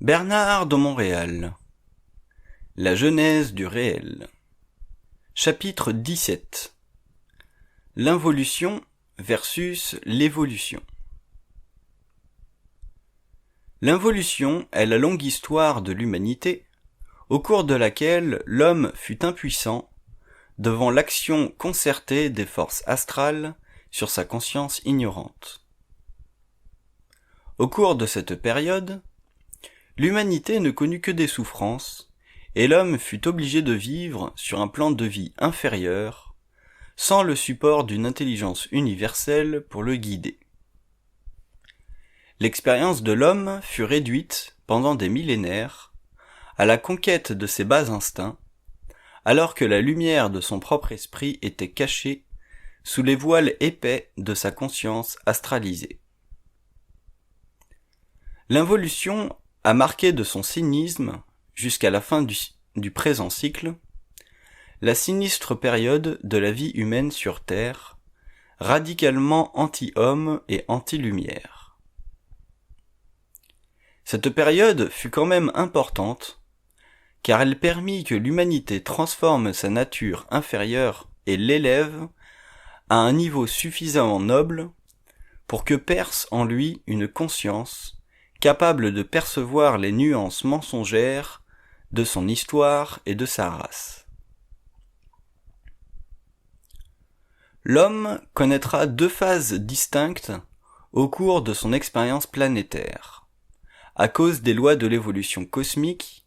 Bernard de Montréal. La genèse du réel. Chapitre 17. L'involution versus l'évolution. L'involution est la longue histoire de l'humanité, au cours de laquelle l'homme fut impuissant devant l'action concertée des forces astrales sur sa conscience ignorante. Au cours de cette période, l'humanité ne connut que des souffrances, et l'homme fut obligé de vivre sur un plan de vie inférieur, sans le support d'une intelligence universelle pour le guider. L'expérience de l'homme fut réduite, pendant des millénaires, à la conquête de ses bas instincts, alors que la lumière de son propre esprit était cachée sous les voiles épais de sa conscience astralisée. L'involution a marqué de son cynisme, jusqu'à la fin du présent cycle, la sinistre période de la vie humaine sur Terre, radicalement anti-homme et anti-lumière. Cette période fut quand même importante, car elle permit que l'humanité transforme sa nature inférieure et l'élève à un niveau suffisamment noble pour que perce en lui une conscience capable de percevoir les nuances mensongères de son histoire et de sa race. L'homme connaîtra deux phases distinctes au cours de son expérience planétaire, à cause des lois de l'évolution cosmique,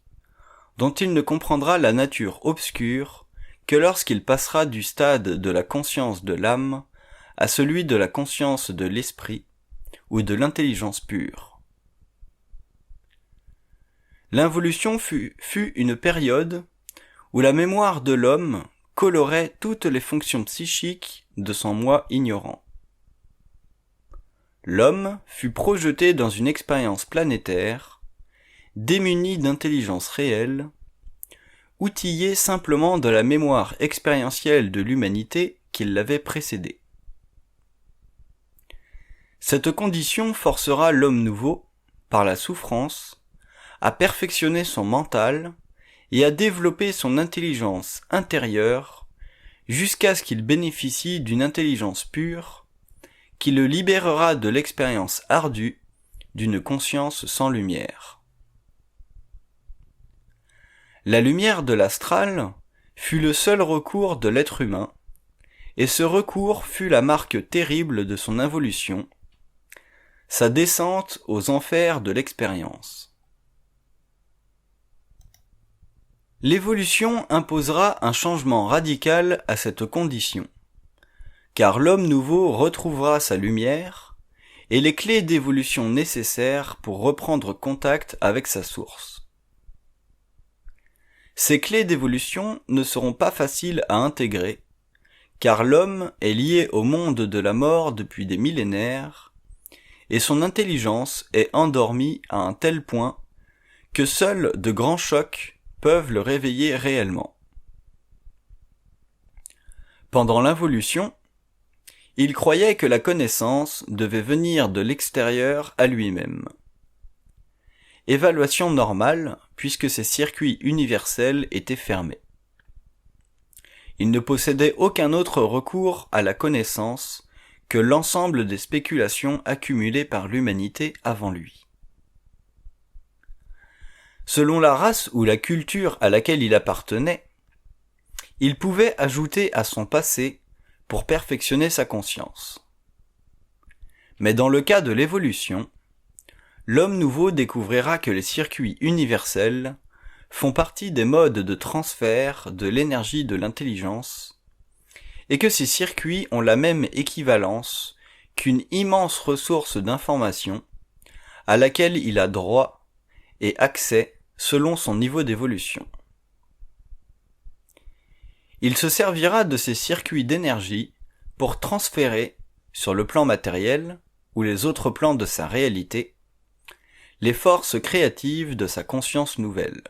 dont il ne comprendra la nature obscure que lorsqu'il passera du stade de la conscience de l'âme à celui de la conscience de l'esprit ou de l'intelligence pure. L'involution fut une période où la mémoire de l'homme colorait toutes les fonctions psychiques de son moi ignorant. L'homme fut projeté dans une expérience planétaire, démuni d'intelligence réelle, outillé simplement de la mémoire expérientielle de l'humanité qui l'avait précédé. Cette condition forcera l'homme nouveau, par la souffrance, à perfectionner son mental et à développer son intelligence intérieure jusqu'à ce qu'il bénéficie d'une intelligence pure qui le libérera de l'expérience ardue d'une conscience sans lumière. La lumière de l'astral fut le seul recours de l'être humain, et ce recours fut la marque terrible de son involution, sa descente aux enfers de l'expérience. L'évolution imposera un changement radical à cette condition, car l'homme nouveau retrouvera sa lumière et les clés d'évolution nécessaires pour reprendre contact avec sa source. Ces clés d'évolution ne seront pas faciles à intégrer, car l'homme est lié au monde de la mort depuis des millénaires, et son intelligence est endormie à un tel point que seuls de grands chocs peuvent le réveiller réellement. Pendant l'involution, il croyait que la connaissance devait venir de l'extérieur à lui-même. Évaluation normale, puisque ses circuits universels étaient fermés. Il ne possédait aucun autre recours à la connaissance que l'ensemble des spéculations accumulées par l'humanité avant lui. Selon la race ou la culture à laquelle il appartenait, il pouvait ajouter à son passé pour perfectionner sa conscience. Mais dans le cas de l'évolution, l'homme nouveau découvrira que les circuits universels font partie des modes de transfert de l'énergie de l'intelligence, et que ces circuits ont la même équivalence qu'une immense ressource d'information à laquelle il a droit et accès selon son niveau d'évolution. Il se servira de ces circuits d'énergie pour transférer, sur le plan matériel ou les autres plans de sa réalité, les forces créatives de sa conscience nouvelle.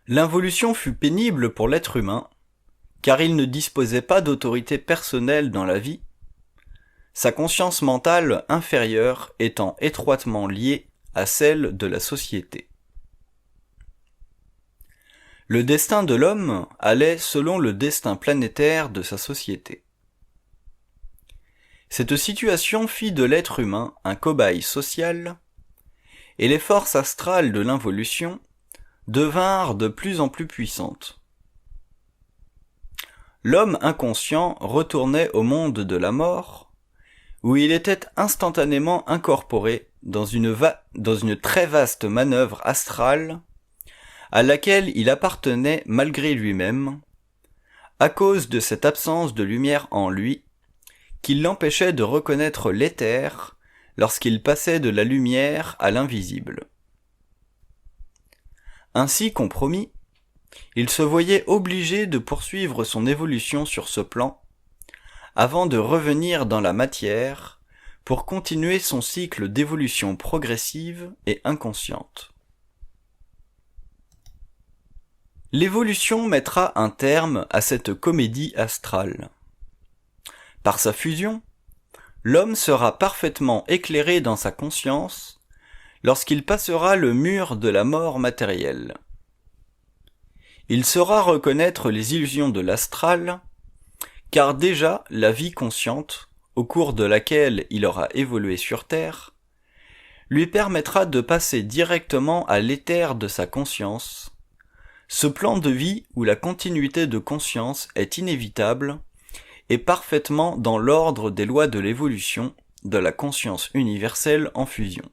L'involution fut pénible pour l'être humain, car il ne disposait pas d'autorité personnelle dans la vie, sa conscience mentale inférieure étant étroitement liée à celle de la société. Le destin de l'homme allait selon le destin planétaire de sa société. Cette situation fit de l'être humain un cobaye social, et les forces astrales de l'involution devinrent de plus en plus puissantes. L'homme inconscient retournait au monde de la mort, où il était instantanément incorporé dans une très vaste manœuvre astrale à laquelle il appartenait malgré lui-même, à cause de cette absence de lumière en lui qui l'empêchait de reconnaître l'éther lorsqu'il passait de la lumière à l'invisible. Ainsi compromis, il se voyait obligé de poursuivre son évolution sur ce plan, avant de revenir dans la matière pour continuer son cycle d'évolution progressive et inconsciente. L'évolution mettra un terme à cette comédie astrale. Par sa fusion, l'homme sera parfaitement éclairé dans sa conscience lorsqu'il passera le mur de la mort matérielle. Il saura reconnaître les illusions de l'astral, car déjà la vie consciente, au cours de laquelle il aura évolué sur Terre, lui permettra de passer directement à l'éther de sa conscience, ce plan de vie où la continuité de conscience est inévitable et parfaitement dans l'ordre des lois de l'évolution de la conscience universelle en fusion.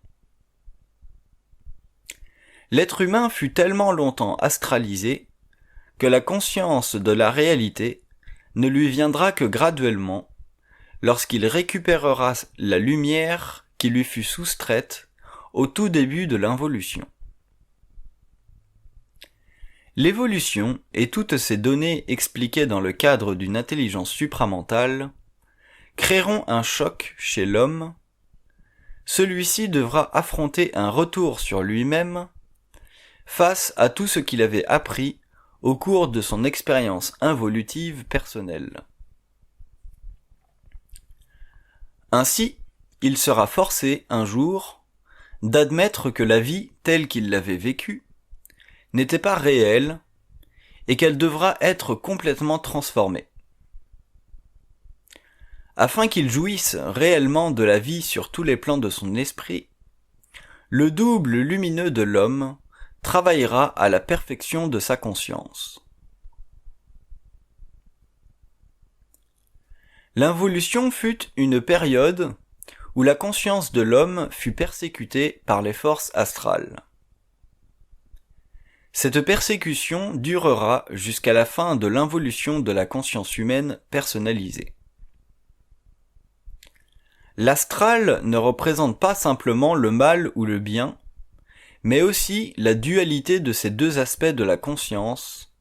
L'être humain fut tellement longtemps astralisé que la conscience de la réalité ne lui viendra que graduellement lorsqu'il récupérera la lumière qui lui fut soustraite au tout début de l'involution. L'évolution et toutes ces données expliquées dans le cadre d'une intelligence supramentale créeront un choc chez l'homme. Celui-ci devra affronter un retour sur lui-même face à tout ce qu'il avait appris au cours de son expérience involutive personnelle. Ainsi, il sera forcé un jour d'admettre que la vie telle qu'il l'avait vécue n'était pas réelle et qu'elle devra être complètement transformée. Afin qu'il jouisse réellement de la vie sur tous les plans de son esprit, le double lumineux de l'homme travaillera à la perfection de sa conscience. L'involution fut une période où la conscience de l'homme fut persécutée par les forces astrales. Cette persécution durera jusqu'à la fin de l'involution de la conscience humaine personnalisée. L'astral ne représente pas simplement le mal ou le bien, mais aussi la dualité de ces deux aspects de la conscience,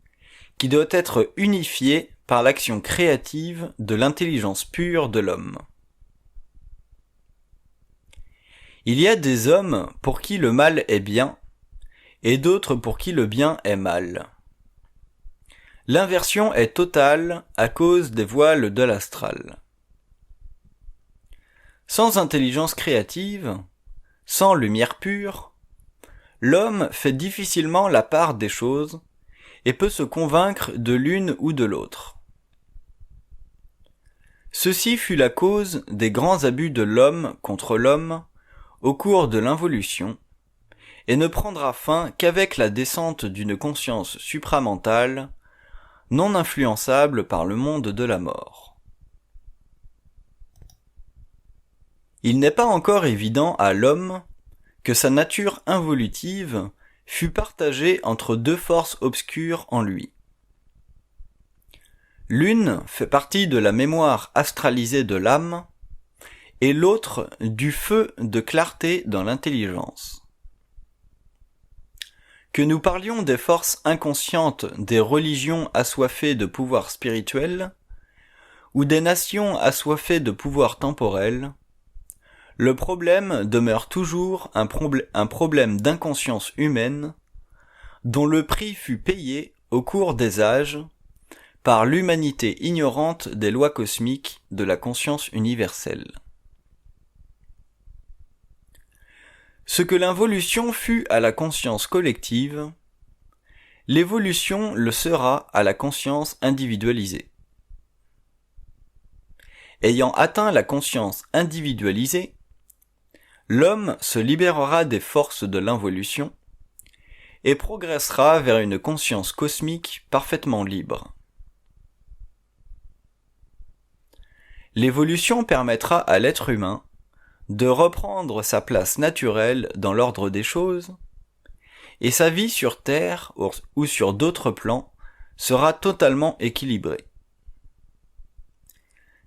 qui doit être unifiée par l'action créative de l'intelligence pure de l'homme. Il y a des hommes pour qui le mal est bien, et d'autres pour qui le bien est mal. L'inversion est totale à cause des voiles de l'astral. Sans intelligence créative, sans lumière pure, l'homme fait difficilement la part des choses et peut se convaincre de l'une ou de l'autre. Ceci fut la cause des grands abus de l'homme contre l'homme au cours de l'involution et ne prendra fin qu'avec la descente d'une conscience supramentale non influençable par le monde de la mort. Il n'est pas encore évident à l'homme que sa nature involutive fut partagée entre deux forces obscures en lui. L'une fait partie de la mémoire astralisée de l'âme, et l'autre du feu de clarté dans l'intelligence. Que nous parlions des forces inconscientes des religions assoiffées de pouvoir spirituel, ou des nations assoiffées de pouvoir temporel, le problème demeure toujours un problème d'inconscience humaine, dont le prix fut payé au cours des âges par l'humanité ignorante des lois cosmiques de la conscience universelle. Ce que l'involution fut à la conscience collective, l'évolution le sera à la conscience individualisée. Ayant atteint la conscience individualisée, l'homme se libérera des forces de l'involution et progressera vers une conscience cosmique parfaitement libre. L'évolution permettra à l'être humain de reprendre sa place naturelle dans l'ordre des choses, et sa vie sur Terre ou sur d'autres plans sera totalement équilibrée.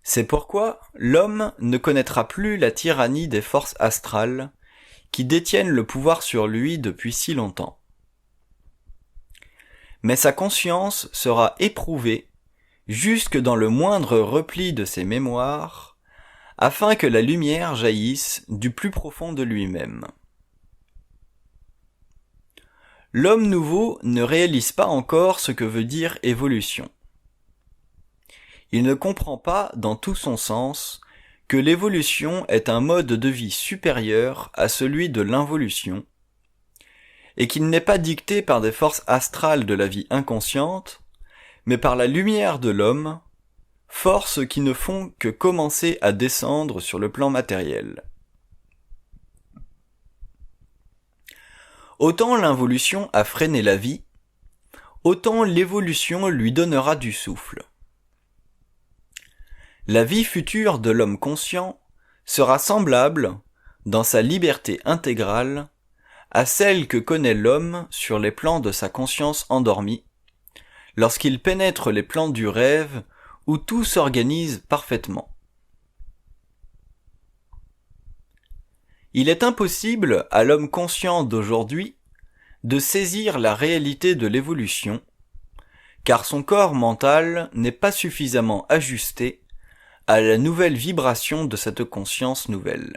C'est pourquoi l'homme ne connaîtra plus la tyrannie des forces astrales qui détiennent le pouvoir sur lui depuis si longtemps. Mais sa conscience sera éprouvée jusque dans le moindre repli de ses mémoires, afin que la lumière jaillisse du plus profond de lui-même. L'homme nouveau ne réalise pas encore ce que veut dire évolution. Il ne comprend pas, dans tout son sens, que l'évolution est un mode de vie supérieur à celui de l'involution, et qu'il n'est pas dicté par des forces astrales de la vie inconsciente, mais par la lumière de l'homme, forces qui ne font que commencer à descendre sur le plan matériel. Autant l'involution a freiné la vie, autant l'évolution lui donnera du souffle. La vie future de l'homme conscient sera semblable, dans sa liberté intégrale, à celle que connaît l'homme sur les plans de sa conscience endormie, lorsqu'il pénètre les plans du rêve où tout s'organise parfaitement. Il est impossible à l'homme conscient d'aujourd'hui de saisir la réalité de l'évolution, car son corps mental n'est pas suffisamment ajusté à la nouvelle vibration de cette conscience nouvelle.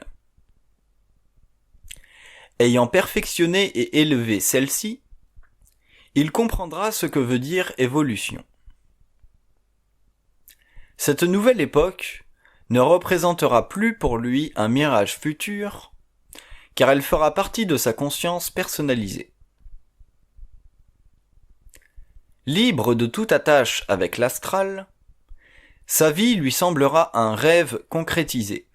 Ayant perfectionné et élevé celle-ci, il comprendra ce que veut dire évolution. Cette nouvelle époque ne représentera plus pour lui un mirage futur, car elle fera partie de sa conscience personnalisée. Libre de toute attache avec l'astral, sa vie lui semblera un rêve concrétisé.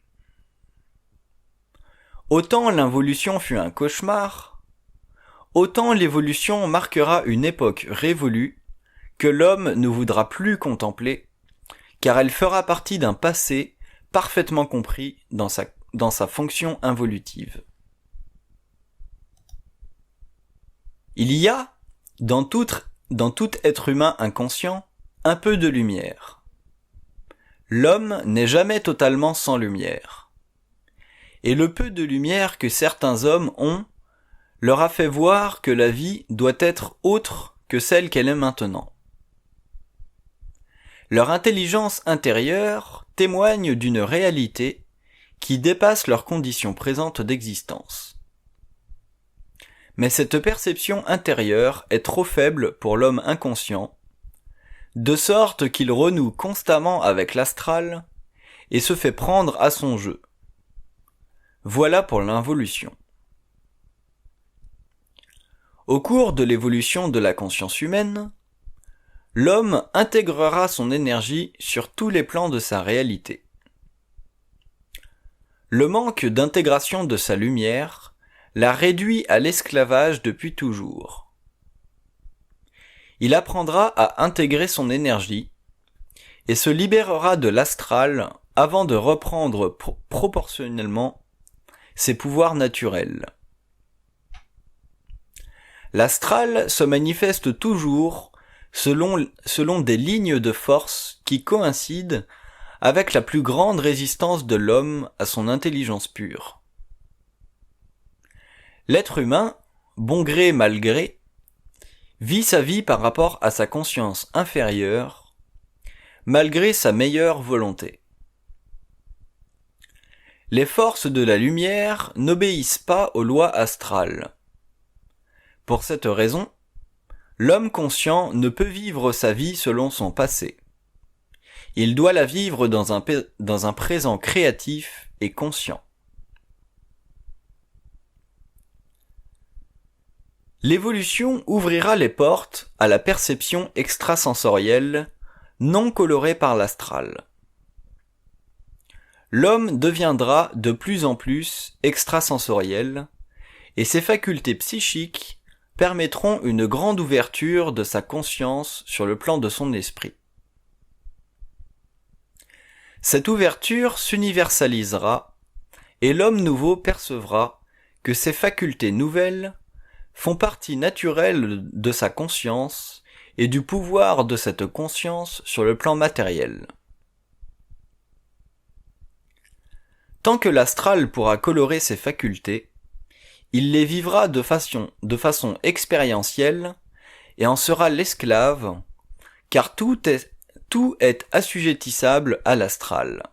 Autant l'involution fut un cauchemar, autant l'évolution marquera une époque révolue que l'homme ne voudra plus contempler, car elle fera partie d'un passé parfaitement compris dans sa fonction involutive. Il y a, dans tout être humain inconscient, un peu de lumière. L'homme n'est jamais totalement sans lumière. Et le peu de lumière que certains hommes ont leur a fait voir que la vie doit être autre que celle qu'elle est maintenant. Leur intelligence intérieure témoigne d'une réalité qui dépasse leurs conditions présentes d'existence. Mais cette perception intérieure est trop faible pour l'homme inconscient, de sorte qu'il renoue constamment avec l'astral et se fait prendre à son jeu. Voilà pour l'involution. Au cours de l'évolution de la conscience humaine, l'homme intégrera son énergie sur tous les plans de sa réalité. Le manque d'intégration de sa lumière l'a réduit à l'esclavage depuis toujours. Il apprendra à intégrer son énergie et se libérera de l'astral avant de reprendre proportionnellement ses pouvoirs naturels. L'astral se manifeste toujours selon des lignes de force qui coïncident avec la plus grande résistance de l'homme à son intelligence pure. L'être humain, bon gré mal gré, vit sa vie par rapport à sa conscience inférieure, malgré sa meilleure volonté. Les forces de la lumière n'obéissent pas aux lois astrales. Pour cette raison, l'homme conscient ne peut vivre sa vie selon son passé. Il doit la vivre dans un présent créatif et conscient. L'évolution ouvrira les portes à la perception extrasensorielle, non colorée par l'astral. L'homme deviendra de plus en plus extrasensoriel, et ses facultés psychiques permettront une grande ouverture de sa conscience sur le plan de son esprit. Cette ouverture s'universalisera, et l'homme nouveau percevra que ces facultés nouvelles font partie naturelle de sa conscience et du pouvoir de cette conscience sur le plan matériel. Tant que l'astral pourra colorer ses facultés, il les vivra de façon expérientielle et en sera l'esclave, car tout est assujettissable à l'astral.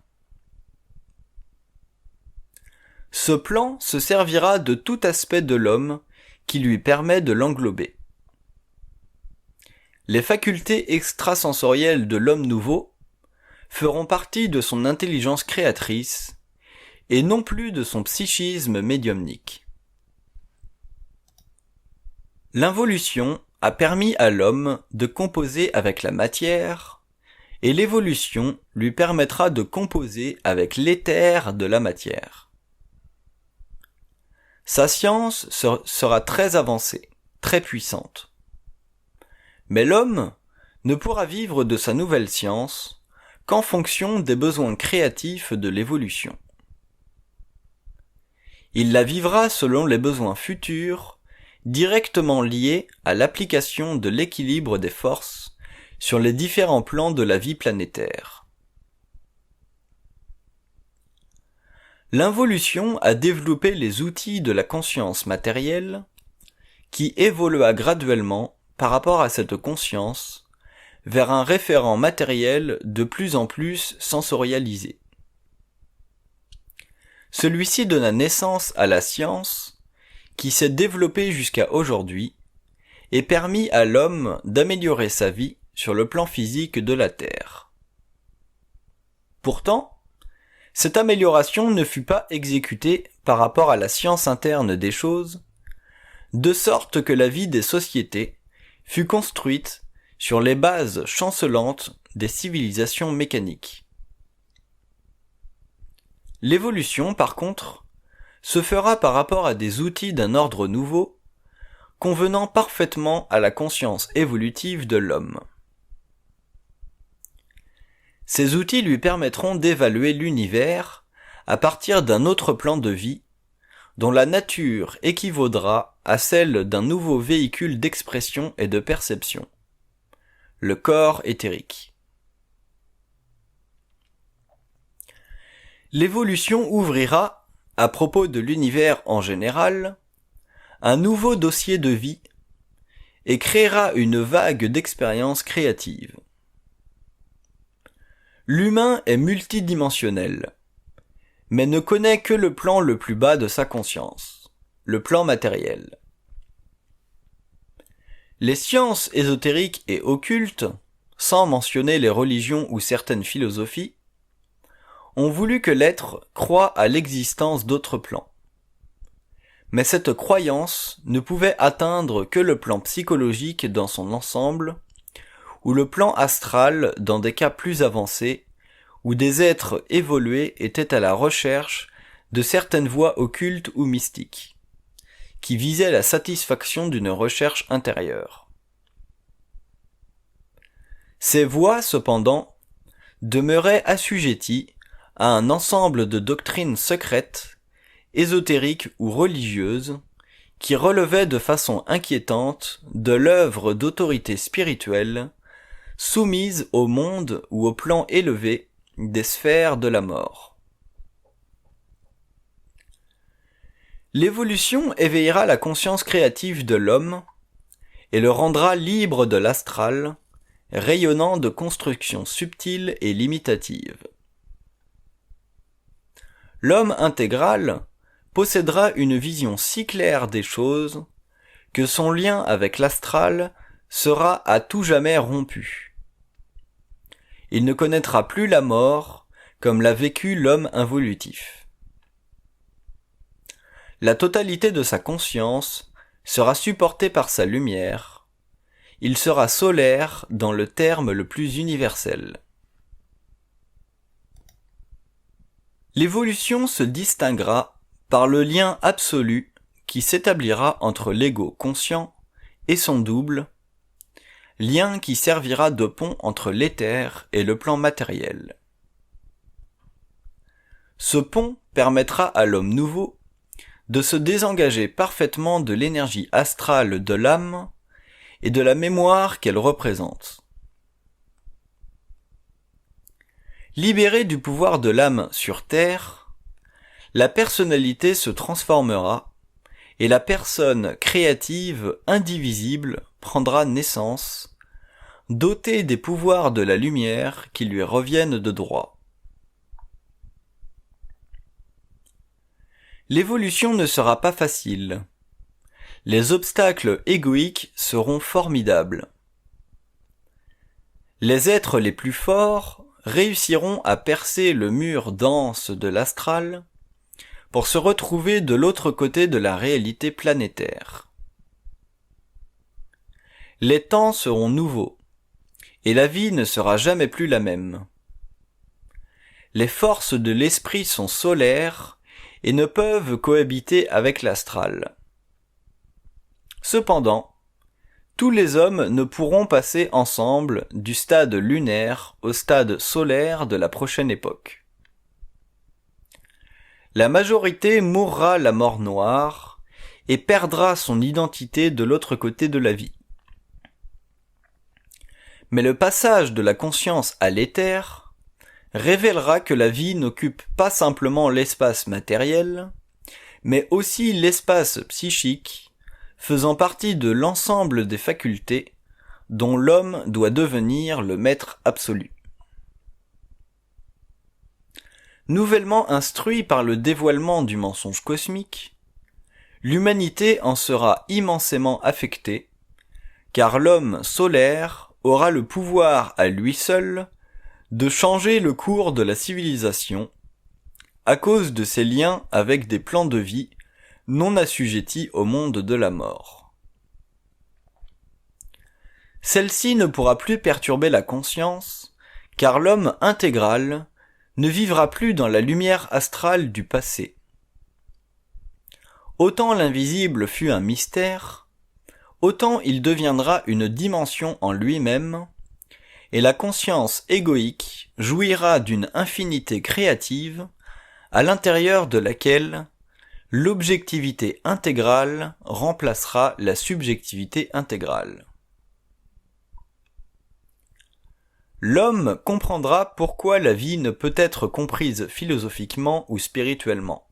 Ce plan se servira de tout aspect de l'homme qui lui permet de l'englober. Les facultés extrasensorielles de l'homme nouveau feront partie de son intelligence créatrice et non plus de son psychisme médiumnique. L'involution a permis à l'homme de composer avec la matière, et l'évolution lui permettra de composer avec l'éther de la matière. Sa science sera très avancée, très puissante. Mais l'homme ne pourra vivre de sa nouvelle science qu'en fonction des besoins créatifs de l'évolution. Il la vivra selon les besoins futurs, directement liés à l'application de l'équilibre des forces sur les différents plans de la vie planétaire. L'involution a développé les outils de la conscience matérielle qui évolua graduellement par rapport à cette conscience vers un référent matériel de plus en plus sensorialisé. Celui-ci donna naissance à la science qui s'est développée jusqu'à aujourd'hui et permis à l'homme d'améliorer sa vie sur le plan physique de la Terre. Pourtant, cette amélioration ne fut pas exécutée par rapport à la science interne des choses, de sorte que la vie des sociétés fut construite sur les bases chancelantes des civilisations mécaniques. L'évolution, par contre, se fera par rapport à des outils d'un ordre nouveau, convenant parfaitement à la conscience évolutive de l'homme. Ces outils lui permettront d'évaluer l'univers à partir d'un autre plan de vie, dont la nature équivaudra à celle d'un nouveau véhicule d'expression et de perception, le corps éthérique. L'évolution ouvrira, à propos de l'univers en général, un nouveau dossier de vie et créera une vague d'expériences créatives. L'humain est multidimensionnel, mais ne connaît que le plan le plus bas de sa conscience, le plan matériel. Les sciences ésotériques et occultes, sans mentionner les religions ou certaines philosophies, ont voulu que l'être croie à l'existence d'autres plans. Mais cette croyance ne pouvait atteindre que le plan psychologique dans son ensemble, ou le plan astral dans des cas plus avancés, où des êtres évolués étaient à la recherche de certaines voies occultes ou mystiques, qui visaient la satisfaction d'une recherche intérieure. Ces voies, cependant, demeuraient assujetties à un ensemble de doctrines secrètes, ésotériques ou religieuses, qui relevaient de façon inquiétante de l'œuvre d'autorités spirituelles soumises au monde ou au plan élevé des sphères de la mort. L'évolution éveillera la conscience créative de l'homme et le rendra libre de l'astral, rayonnant de constructions subtiles et limitatives. L'homme intégral possédera une vision si claire des choses que son lien avec l'astral sera à tout jamais rompu. Il ne connaîtra plus la mort comme l'a vécu l'homme involutif. La totalité de sa conscience sera supporté par sa lumière, il sera solaire dans le terme le plus universel. L'évolution se distinguera par le lien absolu qui s'établira entre l'ego conscient et son double, lien qui servira de pont entre l'éther et le plan matériel. Ce pont permettra à l'homme nouveau de se désengager parfaitement de l'énergie astrale de l'âme et de la mémoire qu'elle représente. Libérée du pouvoir de l'âme sur Terre, la personnalité se transformera et la personne créative indivisible prendra naissance, dotée des pouvoirs de la lumière qui lui reviennent de droit. L'évolution ne sera pas facile. Les obstacles égoïques seront formidables. Les êtres les plus forts réussiront à percer le mur dense de l'astral pour se retrouver de l'autre côté de la réalité planétaire. Les temps seront nouveaux, et la vie ne sera jamais plus la même. Les forces de l'esprit sont solaires et ne peuvent cohabiter avec l'astral. Cependant, tous les hommes ne pourront passer ensemble du stade lunaire au stade solaire de la prochaine époque. La majorité mourra la mort noire et perdra son identité de l'autre côté de la vie. Mais le passage de la conscience à l'éther révélera que la vie n'occupe pas simplement l'espace matériel, mais aussi l'espace psychique, faisant partie de l'ensemble des facultés dont l'homme doit devenir le maître absolu. Nouvellement instruit par le dévoilement du mensonge cosmique, l'humanité en sera immensément affectée, car l'homme solaire aura le pouvoir à lui seul de changer le cours de la civilisation à cause de ses liens avec des plans de vie non assujettis au monde de la mort. Celle-ci ne pourra plus perturber la conscience, car l'homme intégral ne vivra plus dans la lumière astrale du passé. Autant l'invisible fut un mystère, autant il deviendra une dimension en lui-même, et la conscience égoïque jouira d'une infinité créative à l'intérieur de laquelle l'objectivité intégrale remplacera la subjectivité intégrale. L'homme comprendra pourquoi la vie ne peut être comprise philosophiquement ou spirituellement.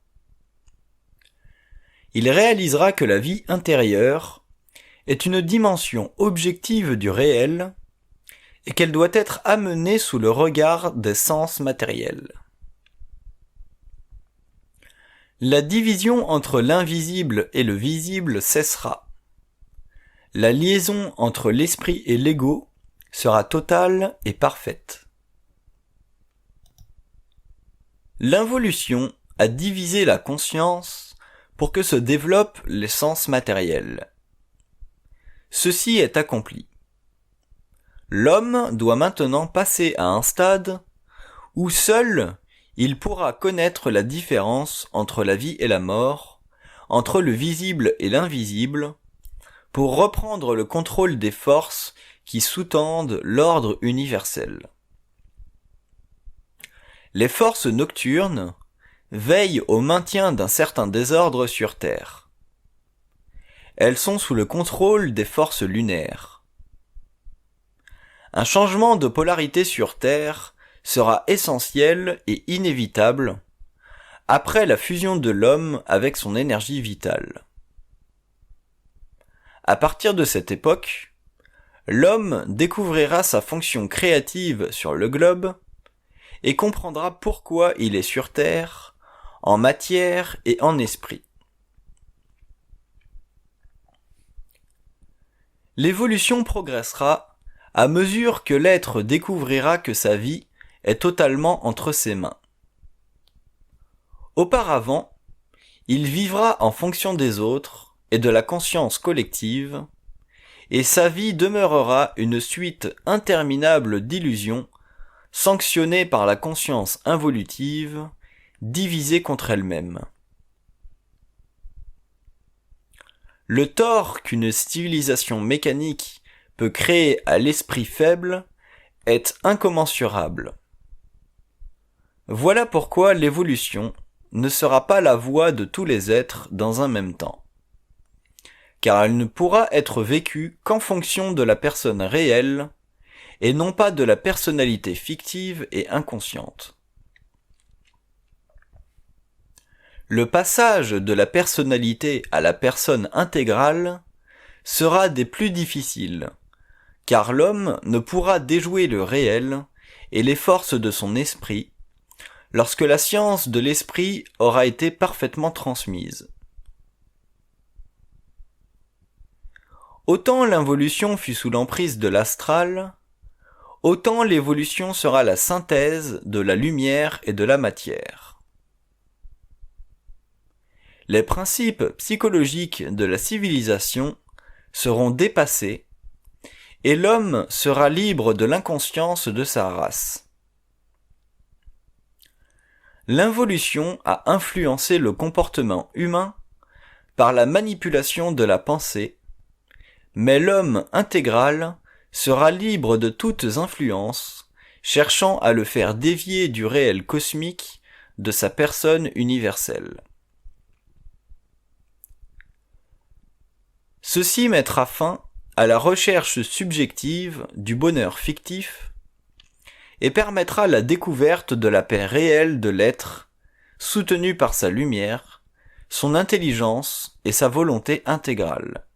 Il réalisera que la vie intérieure est une dimension objective du réel et qu'elle doit être amenée sous le regard des sens matériels. La division entre l'invisible et le visible cessera. La liaison entre l'esprit et l'ego sera totale et parfaite. L'involution a divisé la conscience pour que se développent les sens matériels. Ceci est accompli. L'homme doit maintenant passer à un stade où seul il pourra connaître la différence entre la vie et la mort, entre le visible et l'invisible, pour reprendre le contrôle des forces qui sous-tendent l'ordre universel. Les forces nocturnes veillent au maintien d'un certain désordre sur Terre. Elles sont sous le contrôle des forces lunaires. Un changement de polarité sur Terre sera essentiel et inévitable après la fusion de l'homme avec son énergie vitale. À partir de cette époque, l'homme découvrira sa fonction créative sur le globe et comprendra pourquoi il est sur Terre, en matière et en esprit. L'évolution progressera à mesure que l'être découvrira que sa vie est totalement entre ses mains. Auparavant, il vivra en fonction des autres et de la conscience collective, et sa vie demeurera une suite interminable d'illusions sanctionnées par la conscience involutive, divisée contre elle-même. Le tort qu'une civilisation mécanique peut créer à l'esprit faible est incommensurable. Voilà pourquoi l'évolution ne sera pas la voie de tous les êtres dans un même temps, car elle ne pourra être vécue qu'en fonction de la personne réelle et non pas de la personnalité fictive et inconsciente. Le passage de la personnalité à la personne intégrale sera des plus difficiles, car l'homme ne pourra déjouer le réel et les forces de son esprit lorsque la science de l'esprit aura été parfaitement transmise. Autant l'involution fut sous l'emprise de l'astral, autant l'évolution sera la synthèse de la lumière et de la matière. Les principes psychologiques de la civilisation seront dépassés et l'homme sera libre de l'inconscience de sa race. L'involution a influencé le comportement humain par la manipulation de la pensée, mais l'homme intégral sera libre de toutes influences, cherchant à le faire dévier du réel cosmique de sa personne universelle. Ceci mettra fin à la recherche subjective du bonheur fictif et permettra la découverte de la paix réelle de l'être, soutenue par sa lumière, son intelligence et sa volonté intégrale.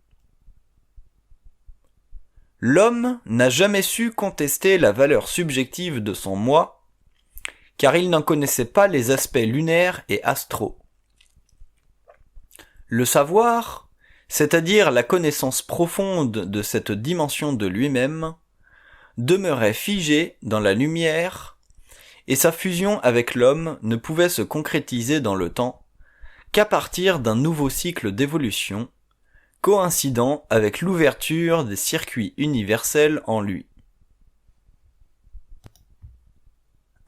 L'homme n'a jamais su contester la valeur subjective de son moi, car il n'en connaissait pas les aspects lunaires et astraux. Le savoir, c'est-à-dire la connaissance profonde de cette dimension de lui-même, demeurait figé dans la lumière, et sa fusion avec l'homme ne pouvait se concrétiser dans le temps qu'à partir d'un nouveau cycle d'évolution, coïncidant avec l'ouverture des circuits universels en lui.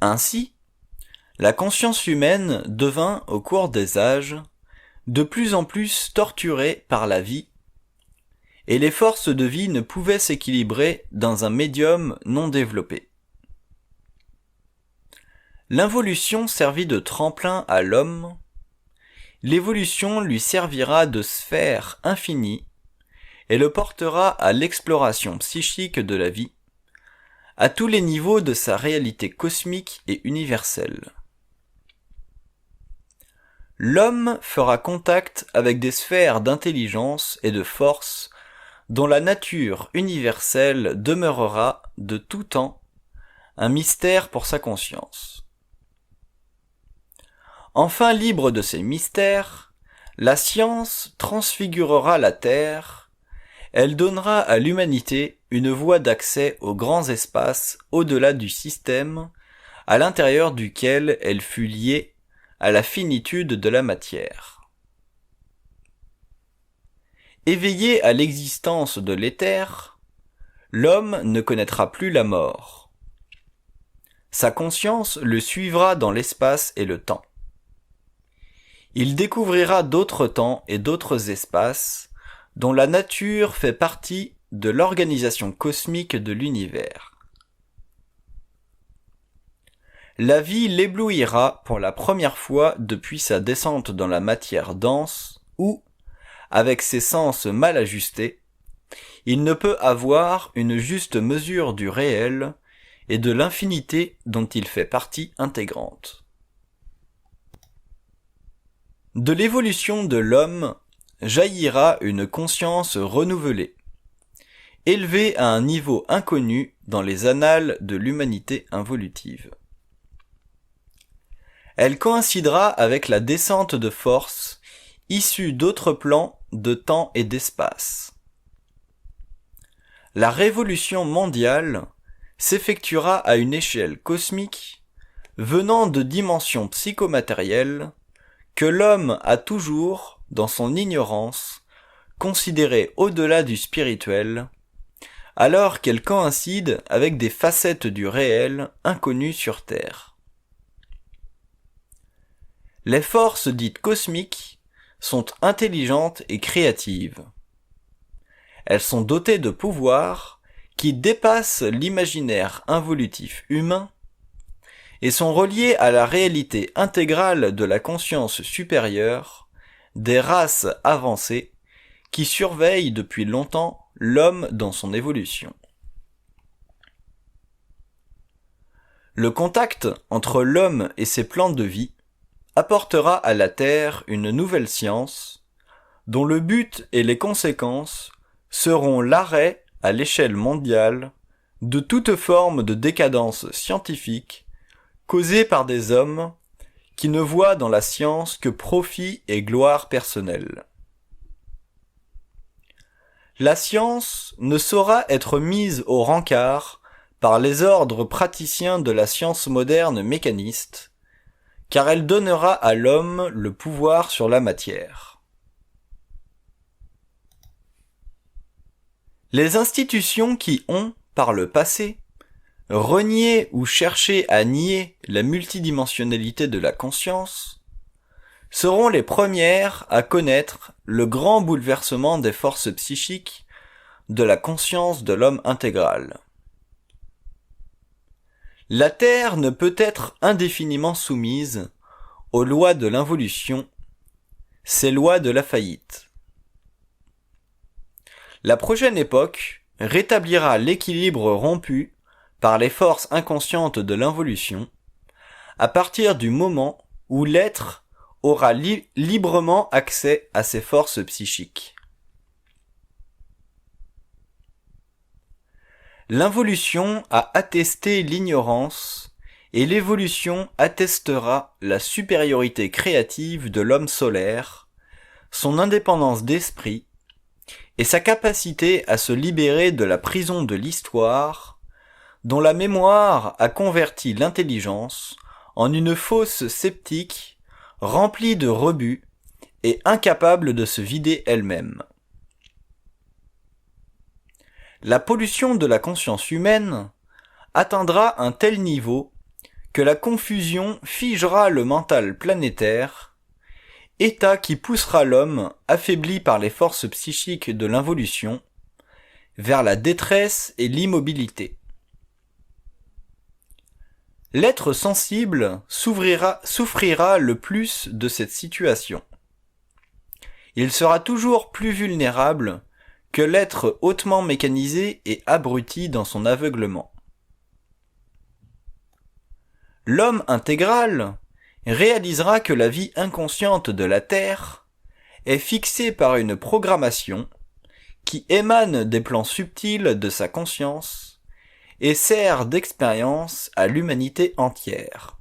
Ainsi, la conscience humaine devint, au cours des âges, de plus en plus torturée par la vie, et les forces de vie ne pouvaient s'équilibrer dans un médium non développé. L'involution servit de tremplin à l'homme, l'évolution lui servira de sphère infinie et le portera à l'exploration psychique de la vie, à tous les niveaux de sa réalité cosmique et universelle. L'homme fera contact avec des sphères d'intelligence et de force dont la nature universelle demeurera de tout temps un mystère pour sa conscience. Enfin libre de ces mystères, la science transfigurera la Terre, elle donnera à l'humanité une voie d'accès aux grands espaces au-delà du système, à l'intérieur duquel elle fut liée à la finitude de la matière. Éveillé à l'existence de l'éther, l'homme ne connaîtra plus la mort. Sa conscience le suivra dans l'espace et le temps. Il découvrira d'autres temps et d'autres espaces, dont la nature fait partie de l'organisation cosmique de l'univers. La vie l'éblouira pour la première fois depuis sa descente dans la matière dense où, avec ses sens mal ajustés, il ne peut avoir une juste mesure du réel et de l'infinité dont il fait partie intégrante. De l'évolution de l'homme jaillira une conscience renouvelée, élevée à un niveau inconnu dans les annales de l'humanité involutive. Elle coïncidera avec la descente de force issue d'autres plans de temps et d'espace. La révolution mondiale s'effectuera à une échelle cosmique, venant de dimensions psychomatérielles que l'homme a toujours, dans son ignorance, considérée au-delà du spirituel, alors qu'elle coïncide avec des facettes du réel inconnues sur Terre. Les forces dites cosmiques sont intelligentes et créatives. Elles sont dotées de pouvoirs qui dépassent l'imaginaire involutif humain et sont reliées à la réalité intégrale de la conscience supérieure des races avancées qui surveillent depuis longtemps l'homme dans son évolution. Le contact entre l'homme et ses plans de vie apportera à la Terre une nouvelle science, dont le but et les conséquences seront l'arrêt à l'échelle mondiale de toute forme de décadence scientifique causée par des hommes qui ne voient dans la science que profit et gloire personnelle. La science ne saura être mise au rencard par les ordres praticiens de la science moderne mécaniste, car elle donnera à l'homme le pouvoir sur la matière. Les institutions qui ont, par le passé, renié ou cherché à nier la multidimensionnalité de la conscience, seront les premières à connaître le grand bouleversement des forces psychiques de la conscience de l'homme intégral. La Terre ne peut être indéfiniment soumise aux lois de l'involution, ces lois de la faillite. La prochaine époque rétablira l'équilibre rompu par les forces inconscientes de l'involution à partir du moment où l'être aura librement accès à ces forces psychiques. L'involution a attesté l'ignorance et l'évolution attestera la supériorité créative de l'homme solaire, son indépendance d'esprit et sa capacité à se libérer de la prison de l'histoire, dont la mémoire a converti l'intelligence en une fosse sceptique remplie de rebuts et incapable de se vider elle-même. La pollution de la conscience humaine atteindra un tel niveau que la confusion figera le mental planétaire, état qui poussera l'homme, affaibli par les forces psychiques de l'involution, vers la détresse et l'immobilité. L'être sensible souffrira le plus de cette situation. Il sera toujours plus vulnérable que l'être hautement mécanisé et abruti dans son aveuglement. L'homme intégral réalisera que la vie inconsciente de la Terre est fixée par une programmation qui émane des plans subtils de sa conscience et sert d'expérience à l'humanité entière.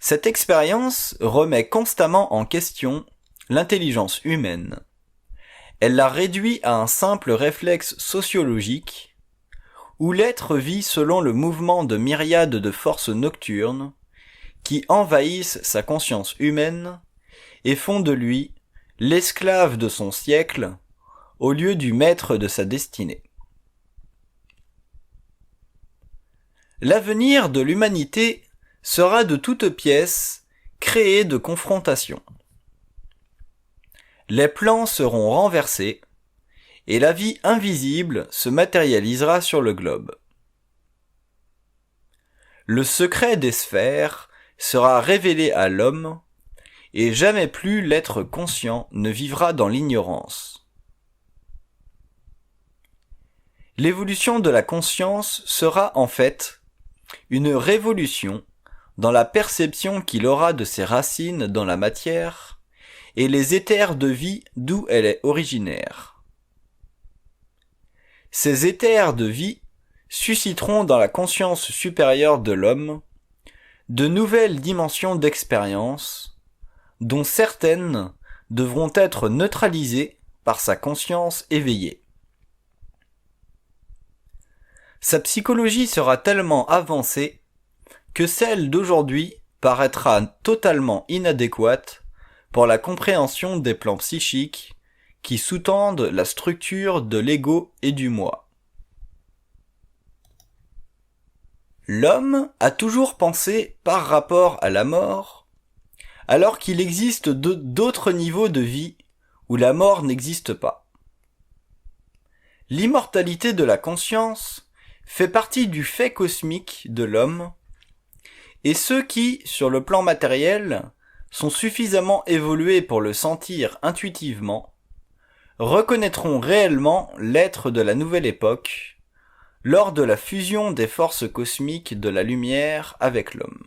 Cette expérience remet constamment en question l'intelligence humaine. Elle la réduit à un simple réflexe sociologique, où l'être vit selon le mouvement de myriades de forces nocturnes qui envahissent sa conscience humaine et font de lui l'esclave de son siècle au lieu du maître de sa destinée. L'avenir de l'humanité sera de toutes pièces créé de confrontations. Les plans seront renversés et la vie invisible se matérialisera sur le globe. Le secret des sphères sera révélé à l'homme et jamais plus l'être conscient ne vivra dans l'ignorance. L'évolution de la conscience sera en fait une révolution dans la perception qu'il aura de ses racines dans la matière et les éthers de vie d'où elle est originaire. Ces éthers de vie susciteront dans la conscience supérieure de l'homme de nouvelles dimensions d'expérience, dont certaines devront être neutralisées par sa conscience éveillée. Sa psychologie sera tellement avancée que celle d'aujourd'hui paraîtra totalement inadéquate pour la compréhension des plans psychiques qui sous-tendent la structure de l'ego et du moi. L'homme a toujours pensé par rapport à la mort, alors qu'il existe d'autres niveaux de vie où la mort n'existe pas. L'immortalité de la conscience fait partie du fait cosmique de l'homme, et ceux qui, sur le plan matériel, sont suffisamment évolués pour le sentir intuitivement, reconnaîtront réellement l'être de la nouvelle époque lors de la fusion des forces cosmiques de la lumière avec l'homme.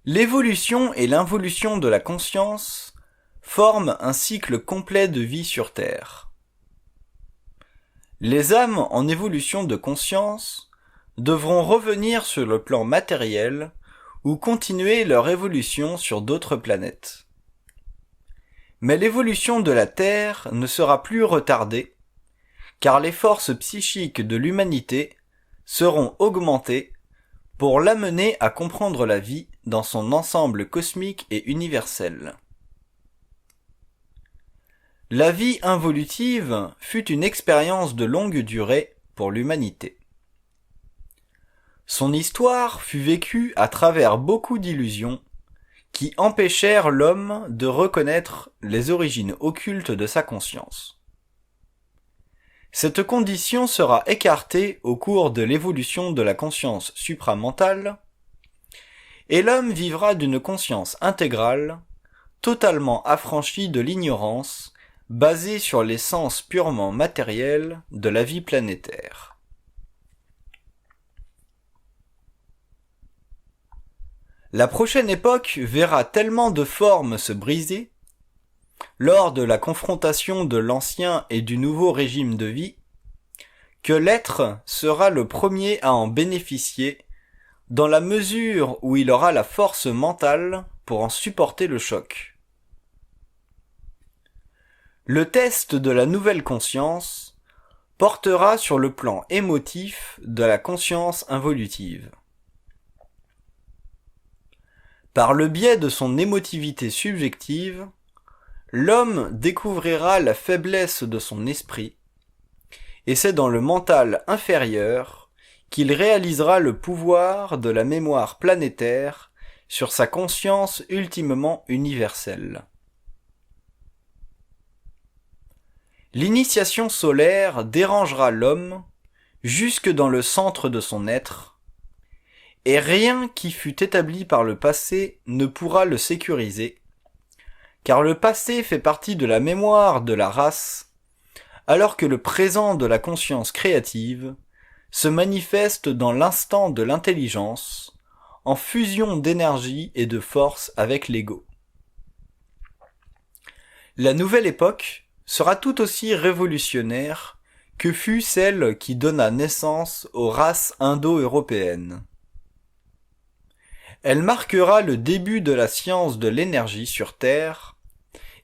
L'évolution et l'involution de la conscience forment un cycle complet de vie sur Terre. Les âmes en évolution de conscience devront revenir sur le plan matériel ou continuer leur évolution sur d'autres planètes. Mais l'évolution de la Terre ne sera plus retardée, car les forces psychiques de l'humanité seront augmentées pour l'amener à comprendre la vie dans son ensemble cosmique et universel. La vie involutive fut une expérience de longue durée pour l'humanité. Son histoire fut vécue à travers beaucoup d'illusions qui empêchèrent l'homme de reconnaître les origines occultes de sa conscience. Cette condition sera écartée au cours de l'évolution de la conscience supramentale, et l'homme vivra d'une conscience intégrale, totalement affranchie de l'ignorance, basée sur les sens purement matériels de la vie planétaire. La prochaine époque verra tellement de formes se briser, lors de la confrontation de l'ancien et du nouveau régime de vie, que l'être sera le premier à en bénéficier dans la mesure où il aura la force mentale pour en supporter le choc. Le test de la nouvelle conscience portera sur le plan émotif de la conscience involutive. Par le biais de son émotivité subjective, l'homme découvrira la faiblesse de son esprit, et c'est dans le mental inférieur qu'il réalisera le pouvoir de la mémoire planétaire sur sa conscience ultimement universelle. L'initiation solaire dérangera l'homme jusque dans le centre de son être, et rien qui fut établi par le passé ne pourra le sécuriser, car le passé fait partie de la mémoire de la race, alors que le présent de la conscience créative se manifeste dans l'instant de l'intelligence, en fusion d'énergie et de force avec l'ego. La nouvelle époque sera tout aussi révolutionnaire que fut celle qui donna naissance aux races indo-européennes. Elle marquera le début de la science de l'énergie sur Terre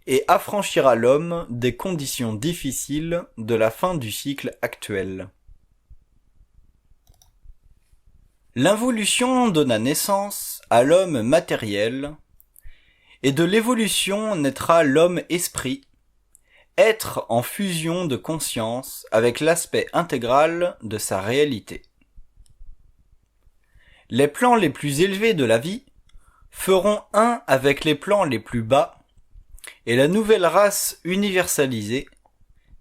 et affranchira l'homme des conditions difficiles de la fin du cycle actuel. L'involution donna naissance à l'homme matériel, et de l'évolution naîtra l'homme-esprit, être en fusion de conscience avec l'aspect intégral de sa réalité. Les plans les plus élevés de la vie feront un avec les plans les plus bas, et la nouvelle race universalisée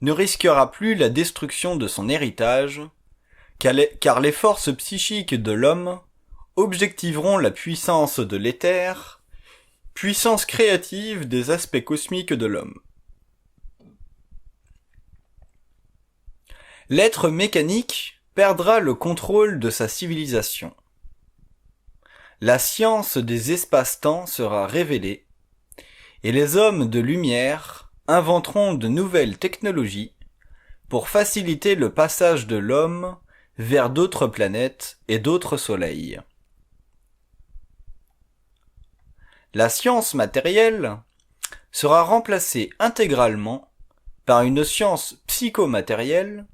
ne risquera plus la destruction de son héritage, car les forces psychiques de l'homme objectiveront la puissance de l'éther, puissance créative des aspects cosmiques de l'homme. L'être mécanique perdra le contrôle de sa civilisation. La science des espaces-temps sera révélée, et les hommes de lumière inventeront de nouvelles technologies pour faciliter le passage de l'homme vers d'autres planètes et d'autres soleils. La science matérielle sera remplacée intégralement par une science psychomatérielle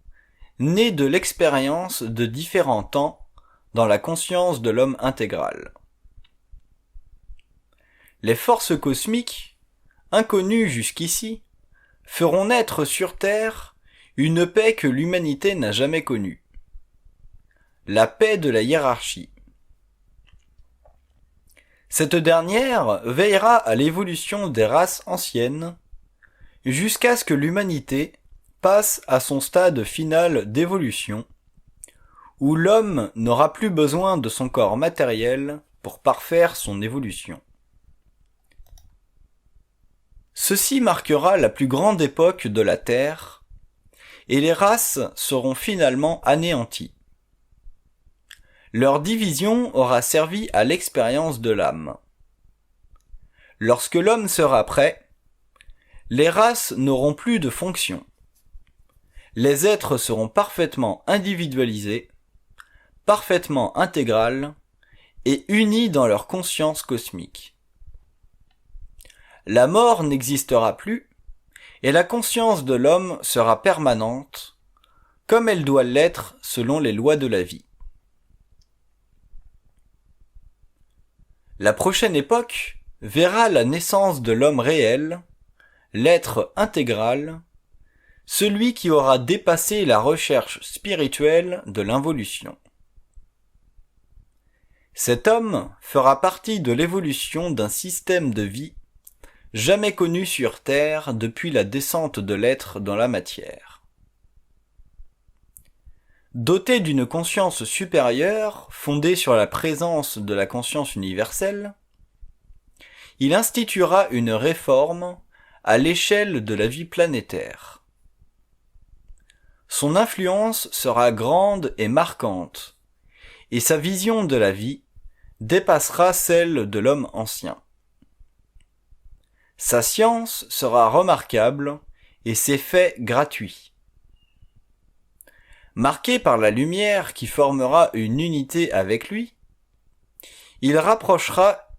née de l'expérience de différents temps dans la conscience de l'homme intégral. Les forces cosmiques, inconnues jusqu'ici, feront naître sur Terre une paix que l'humanité n'a jamais connue. La paix de la hiérarchie. Cette dernière veillera à l'évolution des races anciennes jusqu'à ce que l'humanité passe à son stade final d'évolution, où l'homme n'aura plus besoin de son corps matériel pour parfaire son évolution. Ceci marquera la plus grande époque de la Terre, et les races seront finalement anéanties. Leur division aura servi à l'expérience de l'âme. Lorsque l'homme sera prêt, les races n'auront plus de fonction. Les êtres seront parfaitement individualisés, parfaitement intégrales et unis dans leur conscience cosmique. La mort n'existera plus et la conscience de l'homme sera permanente, comme elle doit l'être selon les lois de la vie. La prochaine époque verra la naissance de l'homme réel, l'être intégral, celui qui aura dépassé la recherche spirituelle de l'involution. Cet homme fera partie de l'évolution d'un système de vie jamais connu sur Terre depuis la descente de l'être dans la matière. Doté d'une conscience supérieure, fondée sur la présence de la conscience universelle, il instituera une réforme à l'échelle de la vie planétaire. Son influence sera grande et marquante, et sa vision de la vie dépassera celle de l'homme ancien. Sa science sera remarquable et ses faits gratuits. Marqué par la lumière qui formera une unité avec lui, il rapprochera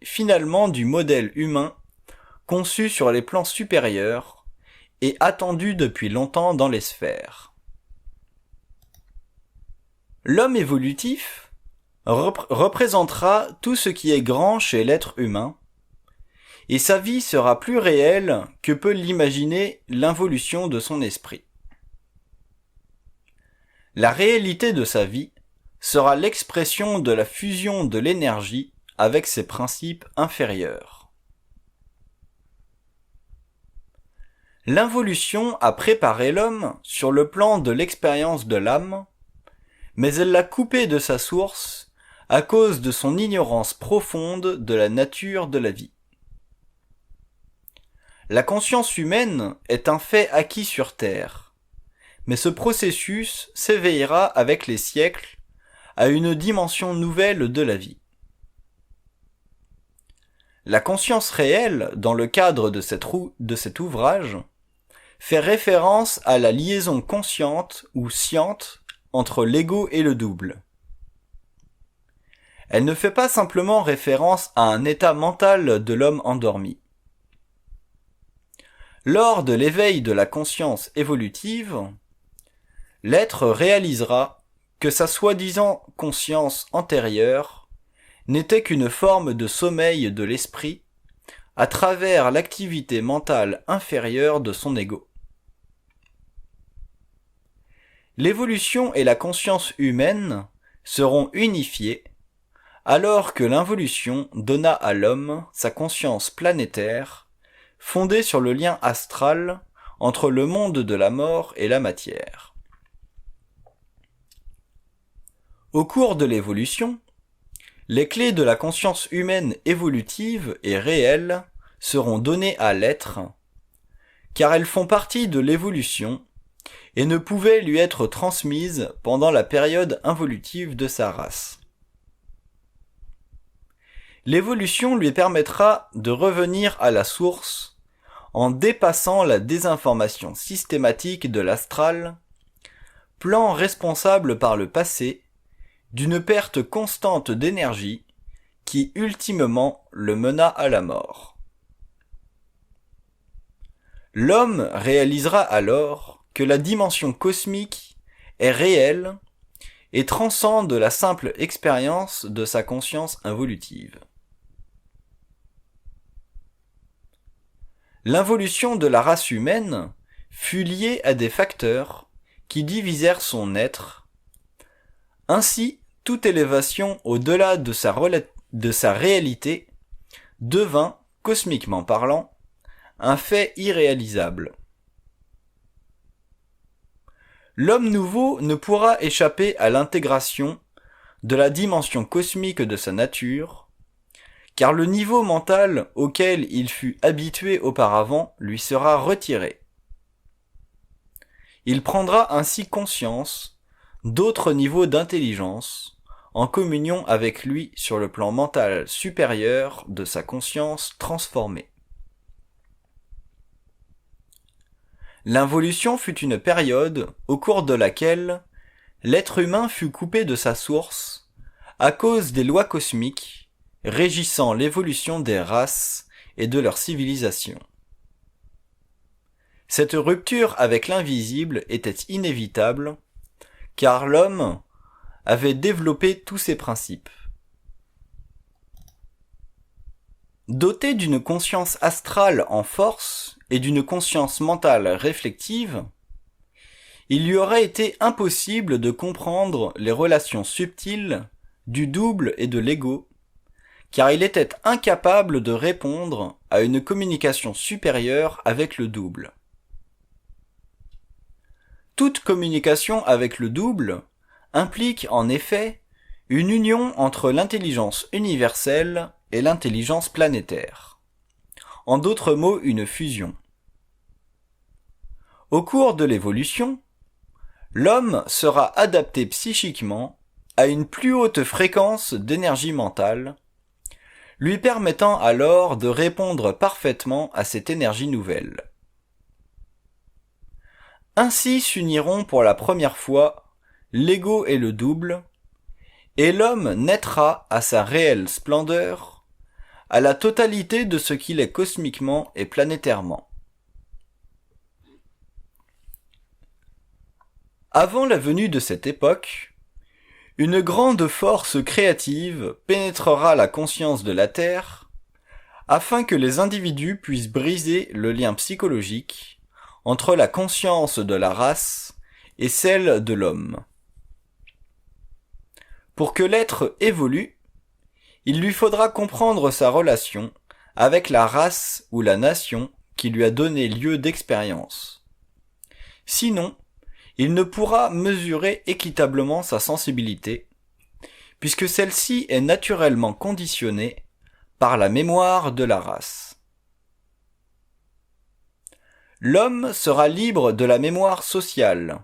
finalement du modèle humain conçu sur les plans supérieurs et attendu depuis longtemps dans les sphères. L'homme évolutif représentera tout ce qui est grand chez l'être humain, et sa vie sera plus réelle que peut l'imaginer l'involution de son esprit. La réalité de sa vie sera l'expression de la fusion de l'énergie avec ses principes inférieurs. L'involution a préparé l'homme sur le plan de l'expérience de l'âme, mais elle l'a coupé de sa source à cause de son ignorance profonde de la nature de la vie. La conscience humaine est un fait acquis sur Terre, mais ce processus s'éveillera avec les siècles à une dimension nouvelle de la vie. La conscience réelle, dans le cadre de cet ouvrage, fait référence à la liaison consciente ou sciente entre l'ego et le double. Elle ne fait pas simplement référence à un état mental de l'homme endormi. Lors de l'éveil de la conscience évolutive, l'être réalisera que sa soi-disant conscience antérieure n'était qu'une forme de sommeil de l'esprit à travers l'activité mentale inférieure de son ego. L'évolution et la conscience humaine seront unifiées alors que l'involution donna à l'homme sa conscience planétaire fondée sur le lien astral entre le monde de la mort et la matière. Au cours de l'évolution, les clés de la conscience humaine évolutive et réelle seront données à l'être, car elles font partie de l'évolution et ne pouvaient lui être transmises pendant la période involutive de sa race. L'évolution lui permettra de revenir à la source en dépassant la désinformation systématique de l'astral, plan responsable par le passé d'une perte constante d'énergie qui ultimement le mena à la mort. L'homme réalisera alors que la dimension cosmique est réelle et transcende la simple expérience de sa conscience involutive. L'involution de la race humaine fut liée à des facteurs qui divisèrent son être. Ainsi, toute élévation au-delà de sa réalité devint, cosmiquement parlant, un fait irréalisable. L'homme nouveau ne pourra échapper à l'intégration de la dimension cosmique de sa nature, car le niveau mental auquel il fut habitué auparavant lui sera retiré. Il prendra ainsi conscience d'autres niveaux d'intelligence, en communion avec lui sur le plan mental supérieur de sa conscience transformée. L'involution fut une période au cours de laquelle l'être humain fut coupé de sa source à cause des lois cosmiques régissant l'évolution des races et de leur civilisation. Cette rupture avec l'invisible était inévitable, car l'homme avait développé tous ses principes. Doté d'une conscience astrale en force et d'une conscience mentale réflexive, il lui aurait été impossible de comprendre les relations subtiles du double et de l'ego, car il était incapable de répondre à une communication supérieure avec le double. Toute communication avec le double implique en effet une union entre l'intelligence universelle et l'intelligence planétaire. En d'autres mots, une fusion. Au cours de l'évolution, l'homme sera adapté psychiquement à une plus haute fréquence d'énergie mentale, lui permettant alors de répondre parfaitement à cette énergie nouvelle. Ainsi s'uniront pour la première fois l'ego et le double, et l'homme naîtra à sa réelle splendeur, à la totalité de ce qu'il est cosmiquement et planétairement. Avant la venue de cette époque, une grande force créative pénétrera la conscience de la Terre, afin que les individus puissent briser le lien psychologique entre la conscience de la race et celle de l'homme. Pour que l'être évolue, il lui faudra comprendre sa relation avec la race ou la nation qui lui a donné lieu d'expérience. Sinon, il ne pourra mesurer équitablement sa sensibilité, puisque celle-ci est naturellement conditionnée par la mémoire de la race. L'homme sera libre de la mémoire sociale,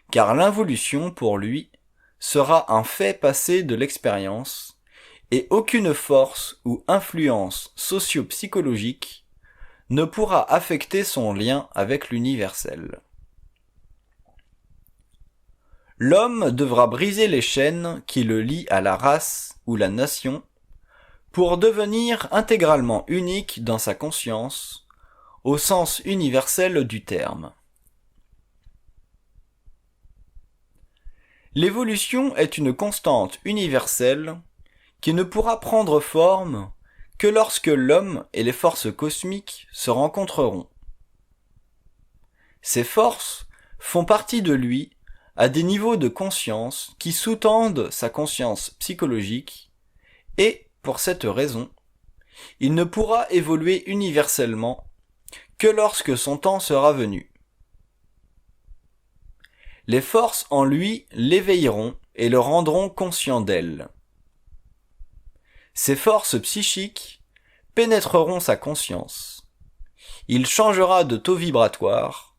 car l'involution, pour lui, sera un fait passé de l'expérience, et aucune force ou influence socio-psychologique ne pourra affecter son lien avec l'universel. L'homme devra briser les chaînes qui le lient à la race ou la nation pour devenir intégralement unique dans sa conscience, au sens universel du terme. L'évolution est une constante universelle qui ne pourra prendre forme que lorsque l'homme et les forces cosmiques se rencontreront. Ces forces font partie de lui à des niveaux de conscience qui sous-tendent sa conscience psychologique et, pour cette raison, il ne pourra évoluer universellement que lorsque son temps sera venu. Les forces en lui l'éveilleront et le rendront conscient d'elle. Ces forces psychiques pénétreront sa conscience. Il changera de taux vibratoire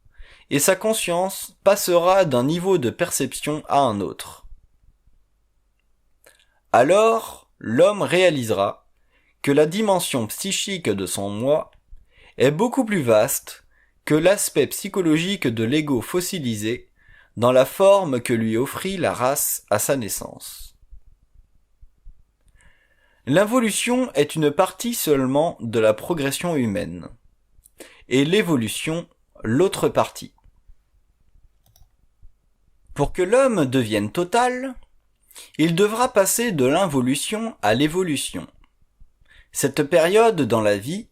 et sa conscience passera d'un niveau de perception à un autre. Alors, l'homme réalisera que la dimension psychique de son moi est beaucoup plus vaste que l'aspect psychologique de l'ego fossilisé dans la forme que lui offrit la race à sa naissance. L'involution est une partie seulement de la progression humaine, et l'évolution l'autre partie. Pour que l'homme devienne total, il devra passer de l'involution à l'évolution. Cette période dans la vie,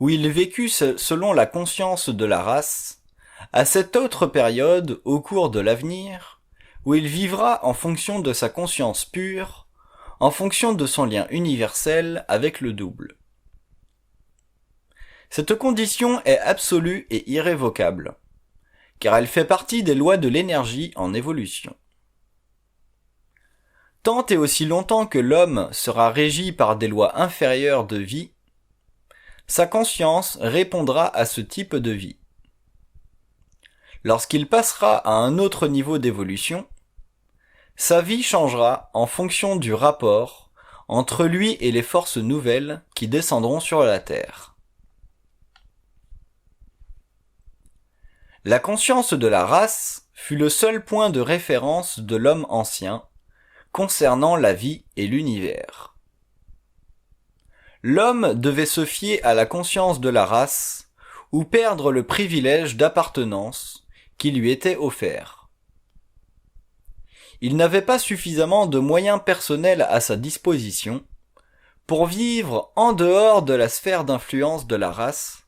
où il vécut selon la conscience de la race, à cette autre période au cours de l'avenir, où il vivra en fonction de sa conscience pure, en fonction de son lien universel avec le double. Cette condition est absolue et irrévocable, car elle fait partie des lois de l'énergie en évolution. Tant et aussi longtemps que l'homme sera régi par des lois inférieures de vie, sa conscience répondra à ce type de vie. Lorsqu'il passera à un autre niveau d'évolution, sa vie changera en fonction du rapport entre lui et les forces nouvelles qui descendront sur la Terre. La conscience de la race fut le seul point de référence de l'homme ancien concernant la vie et l'univers. L'homme devait se fier à la conscience de la race ou perdre le privilège d'appartenance qui lui était offert. Il n'avait pas suffisamment de moyens personnels à sa disposition pour vivre en dehors de la sphère d'influence de la race,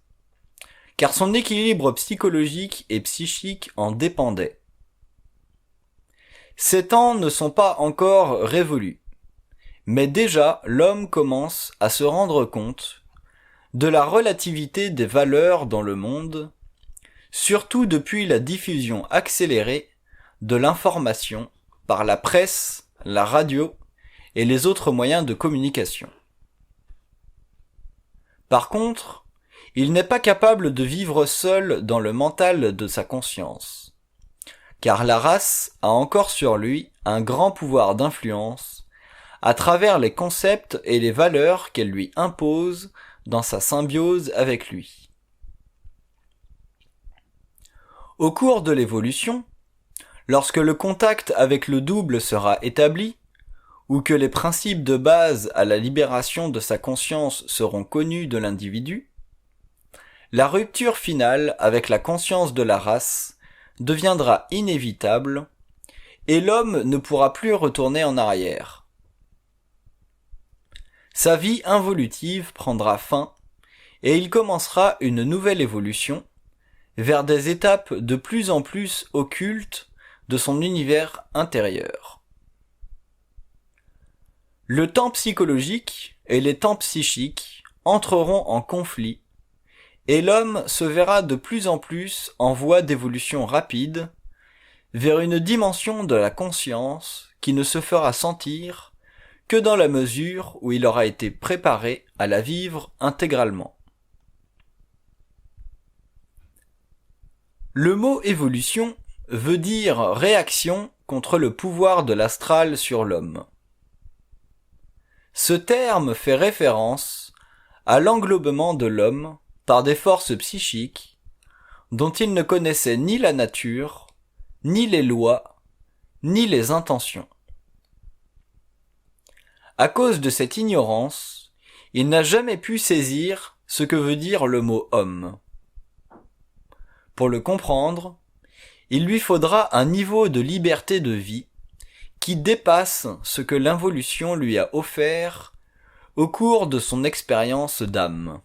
car son équilibre psychologique et psychique en dépendait. Ces temps ne sont pas encore révolus, mais déjà l'homme commence à se rendre compte de la relativité des valeurs dans le monde, surtout depuis la diffusion accélérée de l'information par la presse, la radio et les autres moyens de communication. Par contre, il n'est pas capable de vivre seul dans le mental de sa conscience, car la race a encore sur lui un grand pouvoir d'influence à travers les concepts et les valeurs qu'elle lui impose dans sa symbiose avec lui. Au cours de l'évolution, lorsque le contact avec le double sera établi, ou que les principes de base à la libération de sa conscience seront connus de l'individu, la rupture finale avec la conscience de la race deviendra inévitable et l'homme ne pourra plus retourner en arrière. Sa vie involutive prendra fin et il commencera une nouvelle évolution vers des étapes de plus en plus occultes de son univers intérieur. Le temps psychologique et les temps psychiques entreront en conflit et l'homme se verra de plus en plus en voie d'évolution rapide vers une dimension de la conscience qui ne se fera sentir que dans la mesure où il aura été préparé à la vivre intégralement. Le mot évolution veut dire réaction contre le pouvoir de l'astral sur l'homme. Ce terme fait référence à l'englobement de l'homme par des forces psychiques dont il ne connaissait ni la nature, ni les lois, ni les intentions. À cause de cette ignorance, il n'a jamais pu saisir ce que veut dire le mot homme. Pour le comprendre, il lui faudra un niveau de liberté de vie qui dépasse ce que l'involution lui a offert au cours de son expérience d'âme.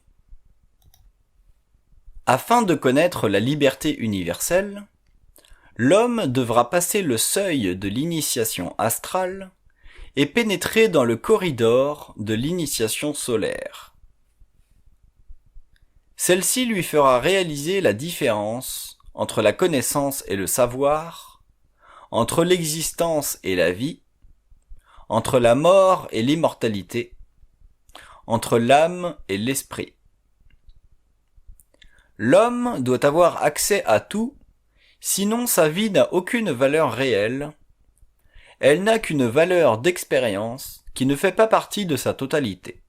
Afin de connaître la liberté universelle, l'homme devra passer le seuil de l'initiation astrale et pénétrer dans le corridor de l'initiation solaire. Celle-ci lui fera réaliser la différence entre la connaissance et le savoir, entre l'existence et la vie, entre la mort et l'immortalité, entre l'âme et l'esprit. L'homme doit avoir accès à tout, sinon sa vie n'a aucune valeur réelle. Elle n'a qu'une valeur d'expérience qui ne fait pas partie de sa totalité.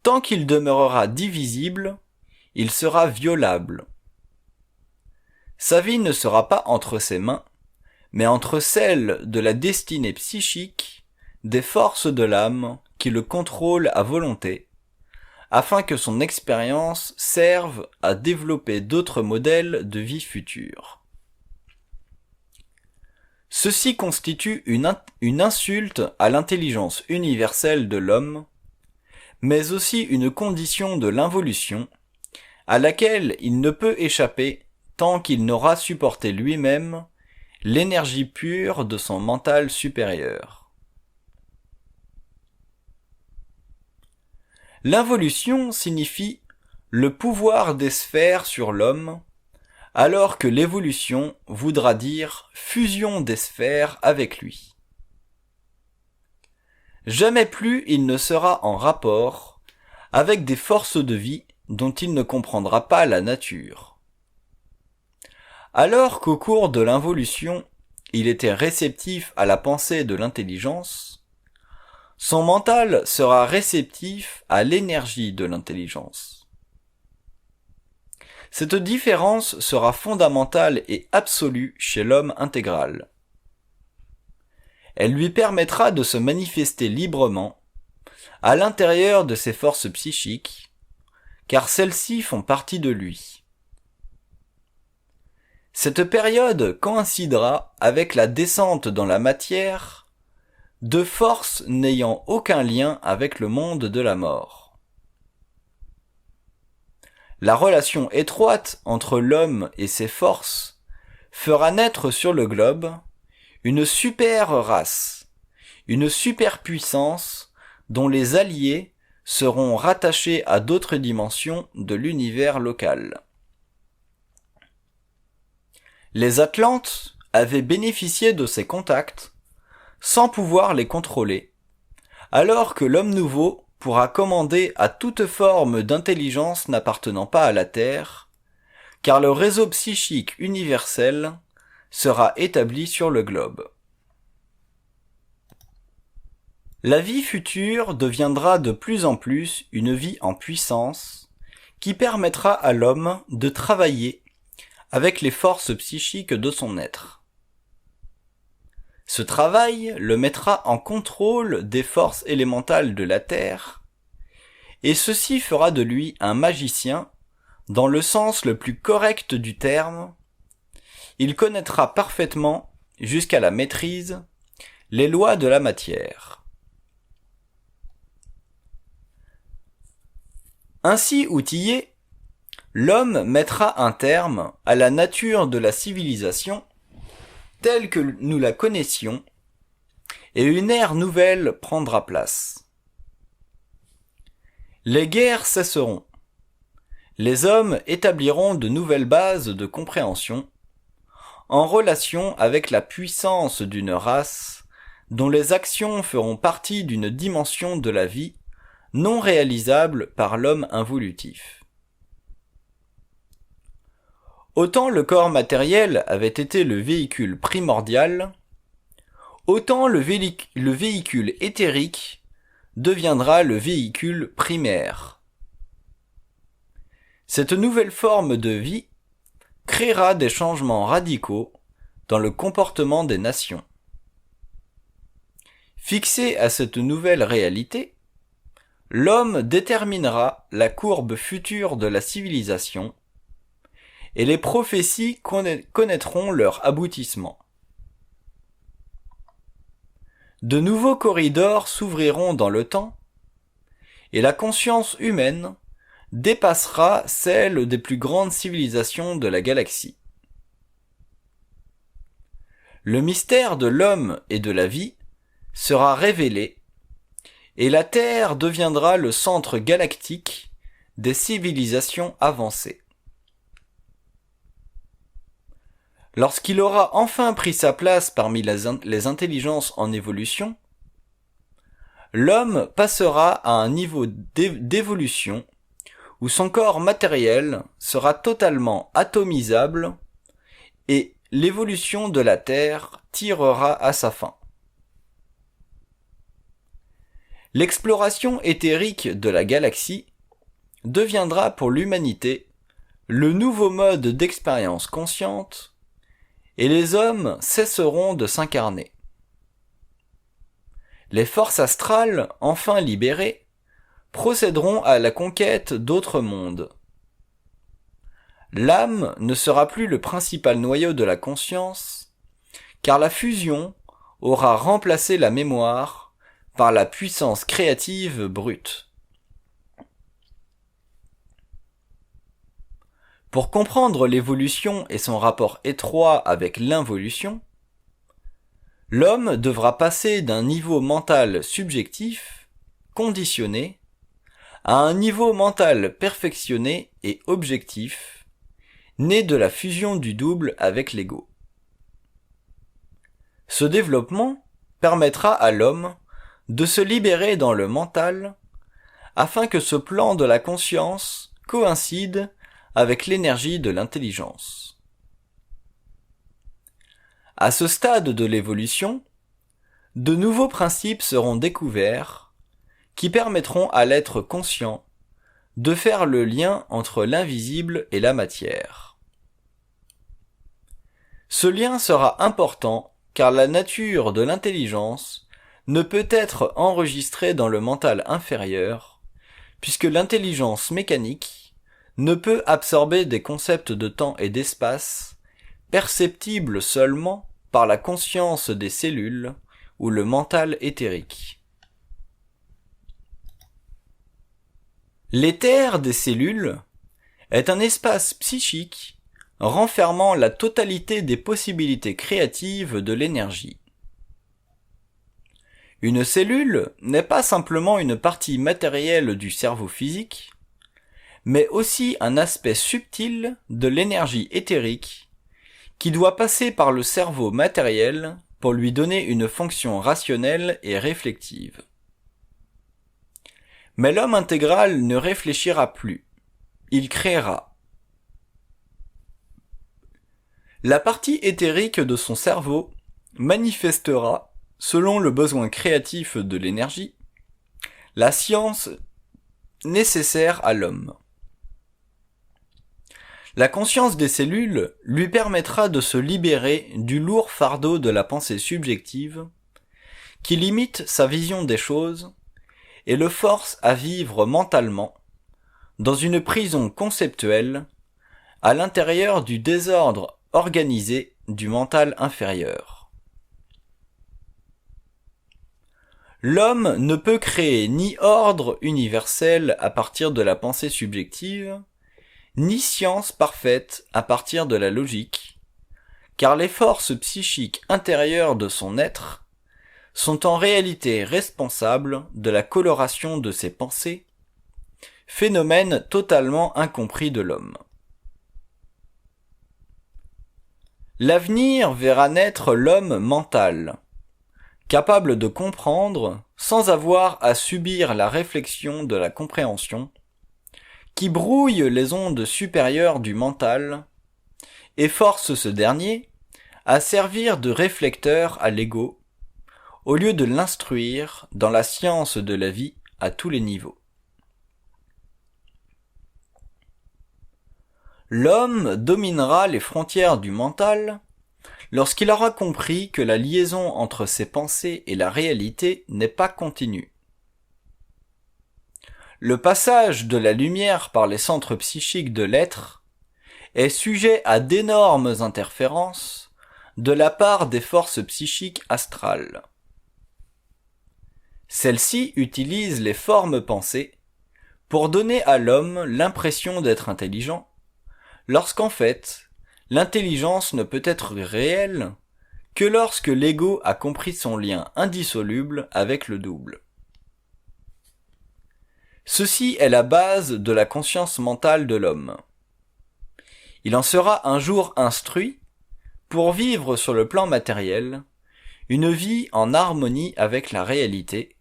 Tant qu'il demeurera divisible, il sera violable. Sa vie ne sera pas entre ses mains, mais entre celles de la destinée psychique, des forces de l'âme qui le contrôlent à volonté, afin que son expérience serve à développer d'autres modèles de vie future. Ceci constitue une insulte à l'intelligence universelle de l'homme, mais aussi une condition de l'involution, à laquelle il ne peut échapper tant qu'il n'aura supporté lui-même l'énergie pure de son mental supérieur. L'involution signifie le pouvoir des sphères sur l'homme, alors que l'évolution voudra dire fusion des sphères avec lui. Jamais plus il ne sera en rapport avec des forces de vie dont il ne comprendra pas la nature. Alors qu'au cours de l'involution, il était réceptif à la pensée de l'intelligence, son mental sera réceptif à l'énergie de l'intelligence. Cette différence sera fondamentale et absolue chez l'homme intégral. Elle lui permettra de se manifester librement à l'intérieur de ses forces psychiques, car celles-ci font partie de lui. Cette période coïncidera avec la descente dans la matière de forces n'ayant aucun lien avec le monde de la mort. La relation étroite entre l'homme et ses forces fera naître sur le globe une super race, une superpuissance dont les alliés seront rattachés à d'autres dimensions de l'univers local. Les Atlantes avaient bénéficié de ces contacts sans pouvoir les contrôler, alors que l'homme nouveau pourra commander à toute forme d'intelligence n'appartenant pas à la Terre, car le réseau psychique universel sera établi sur le globe. La vie future deviendra de plus en plus une vie en puissance qui permettra à l'homme de travailler avec les forces psychiques de son être. Ce travail le mettra en contrôle des forces élémentales de la Terre, et ceci fera de lui un magicien dans le sens le plus correct du terme. Il connaîtra parfaitement, jusqu'à la maîtrise, les lois de la matière. Ainsi outillé, l'homme mettra un terme à la nature de la civilisation telle que nous la connaissions, et une ère nouvelle prendra place. Les guerres cesseront. Les hommes établiront de nouvelles bases de compréhension en relation avec la puissance d'une race dont les actions feront partie d'une dimension de la vie non réalisable par l'homme involutif. Autant le corps matériel avait été le véhicule primordial, autant le véhicule éthérique deviendra le véhicule primaire. Cette nouvelle forme de vie créera des changements radicaux dans le comportement des nations. Fixé à cette nouvelle réalité, l'homme déterminera la courbe future de la civilisation, et les prophéties connaîtront leur aboutissement. De nouveaux corridors s'ouvriront dans le temps, et la conscience humaine dépassera celle des plus grandes civilisations de la galaxie. Le mystère de l'homme et de la vie sera révélé, et la Terre deviendra le centre galactique des civilisations avancées. Lorsqu'il aura enfin pris sa place parmi les intelligences en évolution, l'homme passera à un niveau d'évolution où son corps matériel sera totalement atomisable et l'évolution de la Terre tirera à sa fin. L'exploration éthérique de la galaxie deviendra pour l'humanité le nouveau mode d'expérience consciente, et les hommes cesseront de s'incarner. Les forces astrales, enfin libérées, procéderont à la conquête d'autres mondes. L'âme ne sera plus le principal noyau de la conscience, car la fusion aura remplacé la mémoire par la puissance créative brute. Pour comprendre l'évolution et son rapport étroit avec l'involution, l'homme devra passer d'un niveau mental subjectif, conditionné, à un niveau mental perfectionné et objectif, né de la fusion du double avec l'ego. Ce développement permettra à l'homme de se libérer dans le mental afin que ce plan de la conscience coïncide avec l'énergie de l'intelligence. À ce stade de l'évolution, de nouveaux principes seront découverts qui permettront à l'être conscient de faire le lien entre l'invisible et la matière. Ce lien sera important car la nature de l'intelligence ne peut être enregistrée dans le mental inférieur puisque l'intelligence mécanique ne peut absorber des concepts de temps et d'espace perceptibles seulement par la conscience des cellules ou le mental éthérique. L'éther des cellules est un espace psychique renfermant la totalité des possibilités créatives de l'énergie. Une cellule n'est pas simplement une partie matérielle du cerveau physique, mais aussi un aspect subtil de l'énergie éthérique qui doit passer par le cerveau matériel pour lui donner une fonction rationnelle et réflexive. Mais l'homme intégral ne réfléchira plus, il créera. La partie éthérique de son cerveau manifestera, selon le besoin créatif de l'énergie, la science nécessaire à l'homme. La conscience des cellules lui permettra de se libérer du lourd fardeau de la pensée subjective qui limite sa vision des choses et le force à vivre mentalement dans une prison conceptuelle à l'intérieur du désordre organisé du mental inférieur. L'homme ne peut créer ni ordre universel à partir de la pensée subjective, ni science parfaite à partir de la logique, car les forces psychiques intérieures de son être sont en réalité responsables de la coloration de ses pensées, phénomène totalement incompris de l'homme. L'avenir verra naître l'homme mental, capable de comprendre sans avoir à subir la réflexion de la compréhension, qui brouille les ondes supérieures du mental et force ce dernier à servir de réflecteur à l'ego, au lieu de l'instruire dans la science de la vie à tous les niveaux. L'homme dominera les frontières du mental lorsqu'il aura compris que la liaison entre ses pensées et la réalité n'est pas continue. Le passage de la lumière par les centres psychiques de l'être est sujet à d'énormes interférences de la part des forces psychiques astrales. Celles-ci utilisent les formes pensées pour donner à l'homme l'impression d'être intelligent, lorsqu'en fait, l'intelligence ne peut être réelle que lorsque l'ego a compris son lien indissoluble avec le double. Ceci est la base de la conscience mentale de l'homme. Il en sera un jour instruit pour vivre sur le plan matériel une vie en harmonie avec la réalité,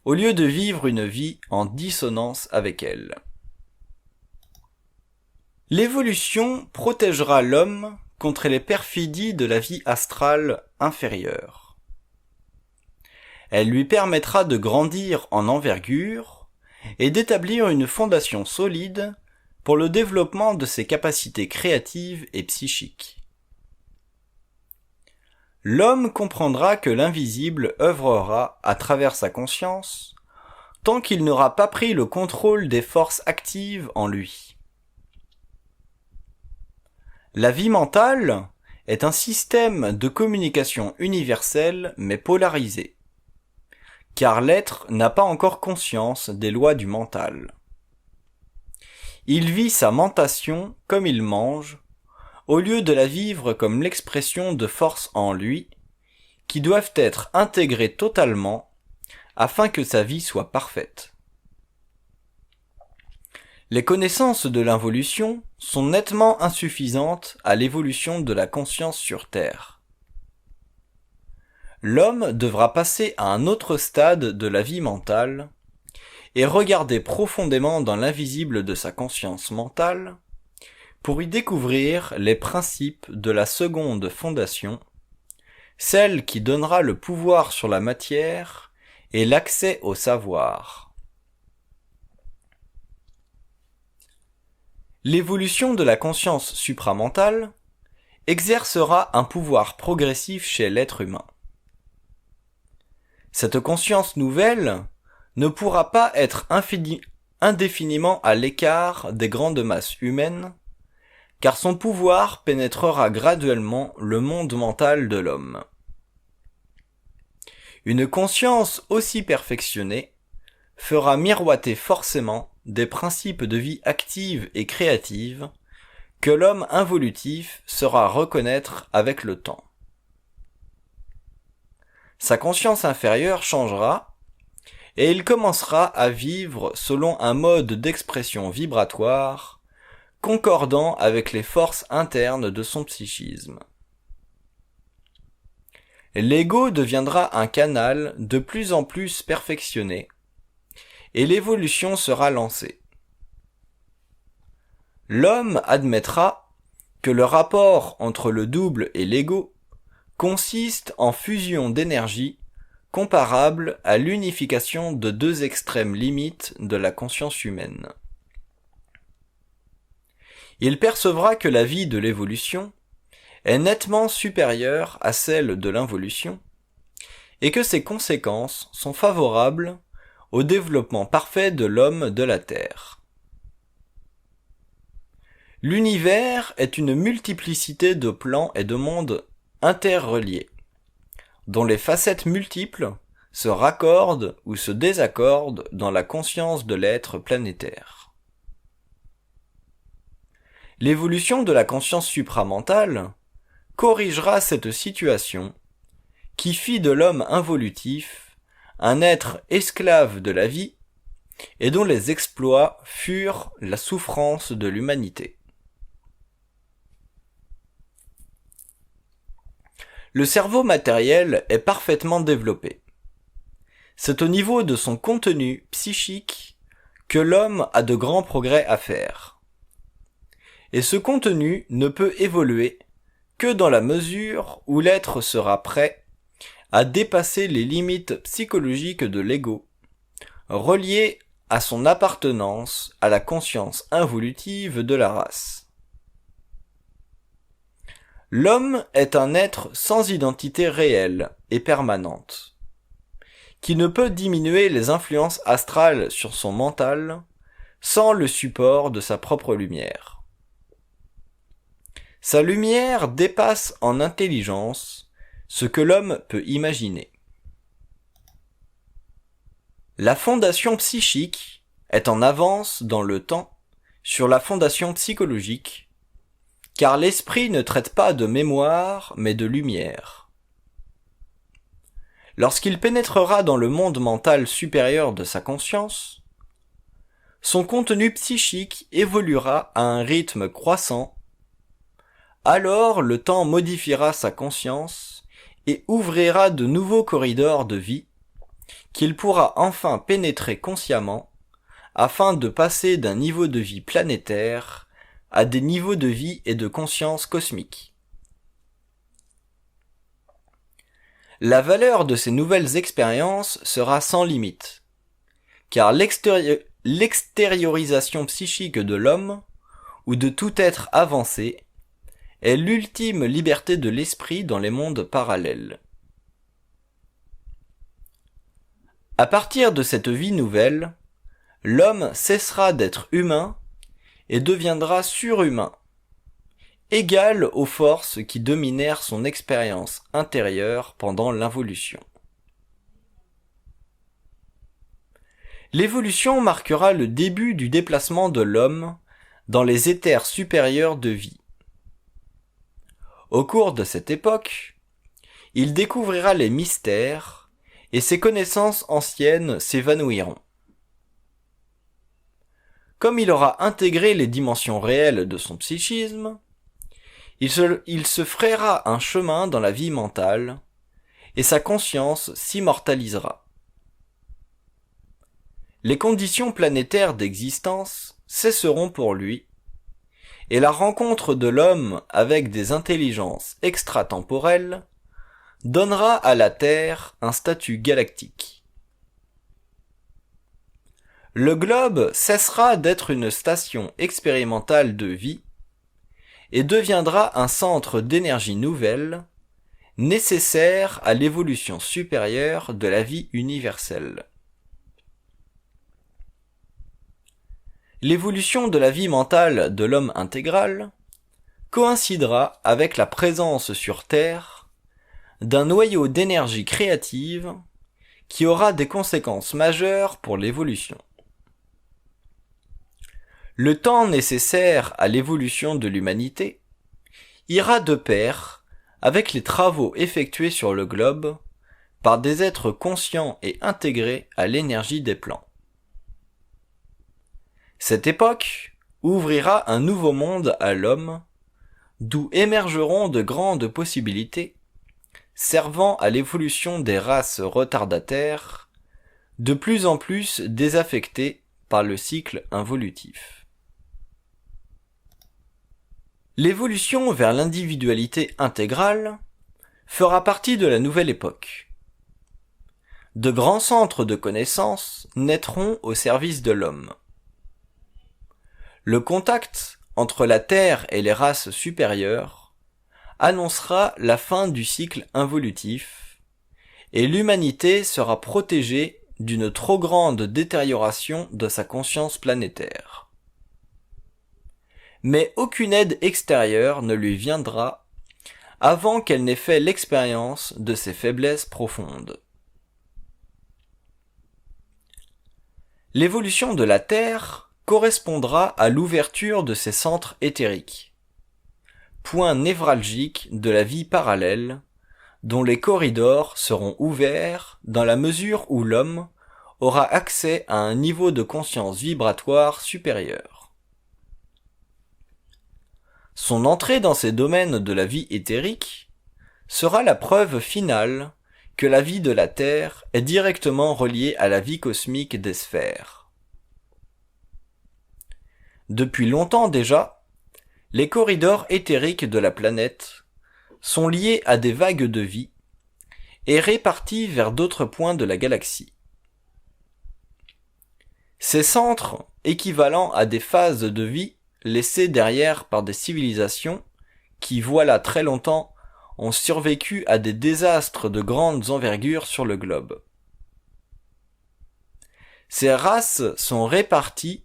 au lieu de vivre une vie en dissonance avec elle. L'évolution protégera l'homme contre les perfidies de la vie astrale inférieure. Elle lui permettra de grandir en envergure et d'établir une fondation solide pour le développement de ses capacités créatives et psychiques. L'homme comprendra que l'invisible œuvrera à travers sa conscience tant qu'il n'aura pas pris le contrôle des forces actives en lui. La vie mentale est un système de communication universel mais polarisé, car l'être n'a pas encore conscience des lois du mental. Il vit sa mentation comme il mange, au lieu de la vivre comme l'expression de forces en lui, qui doivent être intégrées totalement afin que sa vie soit parfaite. Les connaissances de l'involution sont nettement insuffisantes à l'évolution de la conscience sur Terre. L'homme devra passer à un autre stade de la vie mentale et regarder profondément dans l'invisible de sa conscience mentale pour y découvrir les principes de la seconde fondation, celle qui donnera le pouvoir sur la matière et l'accès au savoir. L'évolution de la conscience supramentale exercera un pouvoir progressif chez l'être humain. Cette conscience nouvelle ne pourra pas être indéfiniment à l'écart des grandes masses humaines, car son pouvoir pénétrera graduellement le monde mental de l'homme. Une conscience aussi perfectionnée fera miroiter forcément des principes de vie active et créative que l'homme involutif saura reconnaître avec le temps. Sa conscience inférieure changera et il commencera à vivre selon un mode d'expression vibratoire concordant avec les forces internes de son psychisme. L'ego deviendra un canal de plus en plus perfectionné et l'évolution sera lancée. L'homme admettra que le rapport entre le double et l'ego consiste en fusion d'énergie comparable à l'unification de deux extrêmes limites de la conscience humaine. Il percevra que la vie de l'évolution est nettement supérieure à celle de l'involution et que ses conséquences sont favorables au développement parfait de l'homme de la Terre. L'univers est une multiplicité de plans et de mondes interreliés, dont les facettes multiples se raccordent ou se désaccordent dans la conscience de l'être planétaire. L'évolution de la conscience supramentale corrigera cette situation qui fit de l'homme involutif un être esclave de la vie et dont les exploits furent la souffrance de l'humanité. Le cerveau matériel est parfaitement développé. C'est au niveau de son contenu psychique que l'homme a de grands progrès à faire. Et ce contenu ne peut évoluer que dans la mesure où l'être sera prêt à dépasser les limites psychologiques de l'ego, reliées à son appartenance à la conscience involutive de la race. L'homme est un être sans identité réelle et permanente, qui ne peut diminuer les influences astrales sur son mental sans le support de sa propre lumière. Sa lumière dépasse en intelligence ce que l'homme peut imaginer. La fondation psychique est en avance dans le temps sur la fondation psychologique, car l'esprit ne traite pas de mémoire, mais de lumière. Lorsqu'il pénétrera dans le monde mental supérieur de sa conscience, son contenu psychique évoluera à un rythme croissant, alors le temps modifiera sa conscience et ouvrira de nouveaux corridors de vie qu'il pourra enfin pénétrer consciemment afin de passer d'un niveau de vie planétaire à des niveaux de vie et de conscience cosmiques. La valeur de ces nouvelles expériences sera sans limite, car l'extériorisation psychique de l'homme, ou de tout être avancé, est l'ultime liberté de l'esprit dans les mondes parallèles. À partir de cette vie nouvelle, l'homme cessera d'être humain et deviendra surhumain, égal aux forces qui dominèrent son expérience intérieure pendant l'involution. L'évolution marquera le début du déplacement de l'homme dans les éthers supérieurs de vie. Au cours de cette époque, il découvrira les mystères et ses connaissances anciennes s'évanouiront. Comme il aura intégré les dimensions réelles de son psychisme, il se frayera un chemin dans la vie mentale et sa conscience s'immortalisera. Les conditions planétaires d'existence cesseront pour lui, et la rencontre de l'homme avec des intelligences extratemporelles donnera à la Terre un statut galactique. Le globe cessera d'être une station expérimentale de vie et deviendra un centre d'énergie nouvelle, nécessaire à l'évolution supérieure de la vie universelle. L'évolution de la vie mentale de l'homme intégral coïncidera avec la présence sur Terre d'un noyau d'énergie créative qui aura des conséquences majeures pour l'évolution. Le temps nécessaire à l'évolution de l'humanité ira de pair avec les travaux effectués sur le globe par des êtres conscients et intégrés à l'énergie des plans. Cette époque ouvrira un nouveau monde à l'homme, d'où émergeront de grandes possibilités, servant à l'évolution des races retardataires, de plus en plus désaffectées par le cycle involutif. L'évolution vers l'individualité intégrale fera partie de la nouvelle époque. De grands centres de connaissances naîtront au service de l'homme. Le contact entre la Terre et les races supérieures annoncera la fin du cycle involutif et l'humanité sera protégée d'une trop grande détérioration de sa conscience planétaire. Mais aucune aide extérieure ne lui viendra avant qu'elle n'ait fait l'expérience de ses faiblesses profondes. L'évolution de la Terre correspondra à l'ouverture de ses centres éthériques, point névralgique de la vie parallèle, dont les corridors seront ouverts dans la mesure où l'homme aura accès à un niveau de conscience vibratoire supérieur. Son entrée dans ces domaines de la vie éthérique sera la preuve finale que la vie de la Terre est directement reliée à la vie cosmique des sphères. Depuis longtemps déjà, les corridors éthériques de la planète sont liés à des vagues de vie et répartis vers d'autres points de la galaxie. Ces centres, équivalents à des phases de vie laissés derrière par des civilisations qui, voilà très longtemps, ont survécu à des désastres de grandes envergures sur le globe. Ces races sont réparties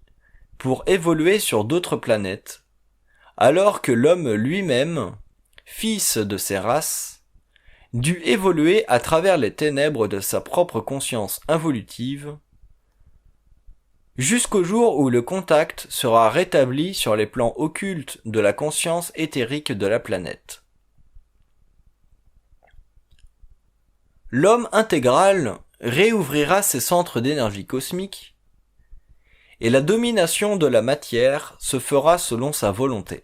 pour évoluer sur d'autres planètes, alors que l'homme lui-même, fils de ces races, dut évoluer à travers les ténèbres de sa propre conscience involutive, jusqu'au jour où le contact sera rétabli sur les plans occultes de la conscience éthérique de la planète. L'homme intégral réouvrira ses centres d'énergie cosmique et la domination de la matière se fera selon sa volonté.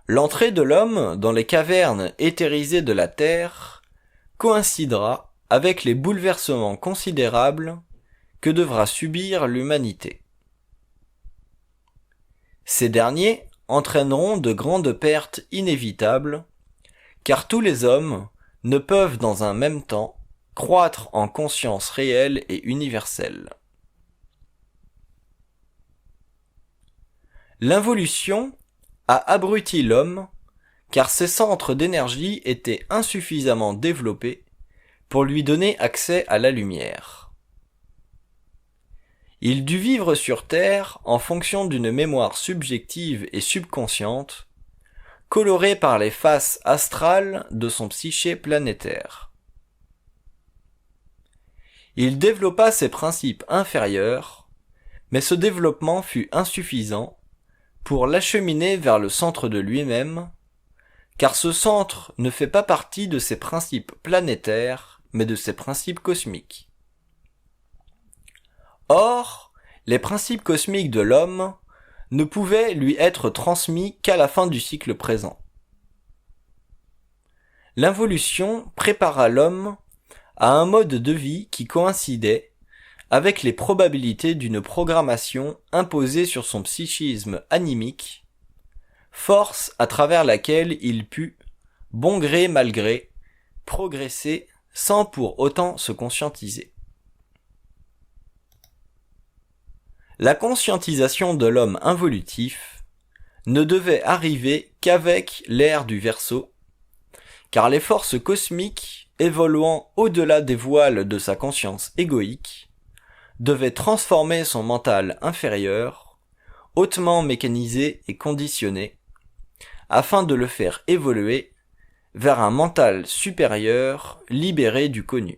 L'entrée de l'homme dans les cavernes éthérisées de la Terre coïncidera avec les bouleversements considérables que devra subir l'humanité. Ces derniers entraîneront de grandes pertes inévitables, car tous les hommes ne peuvent dans un même temps croître en conscience réelle et universelle. L'involution a abruti l'homme, car ses centres d'énergie étaient insuffisamment développés pour lui donner accès à la lumière. Il dut vivre sur Terre en fonction d'une mémoire subjective et subconsciente, colorée par les faces astrales de son psyché planétaire. Il développa ses principes inférieurs, Mais ce développement fut insuffisant pour l'acheminer vers le centre de lui-même, car ce centre ne fait pas partie de ses principes planétaires, mais de ses principes cosmiques. Or, les principes cosmiques de l'homme ne pouvaient lui être transmis qu'à la fin du cycle présent. L'involution prépara l'homme à un mode de vie qui coïncidait avec les probabilités d'une programmation imposée sur son psychisme animique, force à travers laquelle il put, bon gré mal gré, progresser sans pour autant se conscientiser. La conscientisation de l'homme involutif ne devait arriver qu'avec l'ère du Verseau, car les forces cosmiques, évoluant au-delà des voiles de sa conscience égoïque, devaient transformer son mental inférieur, hautement mécanisé et conditionné, afin de le faire évoluer vers un mental supérieur libéré du connu.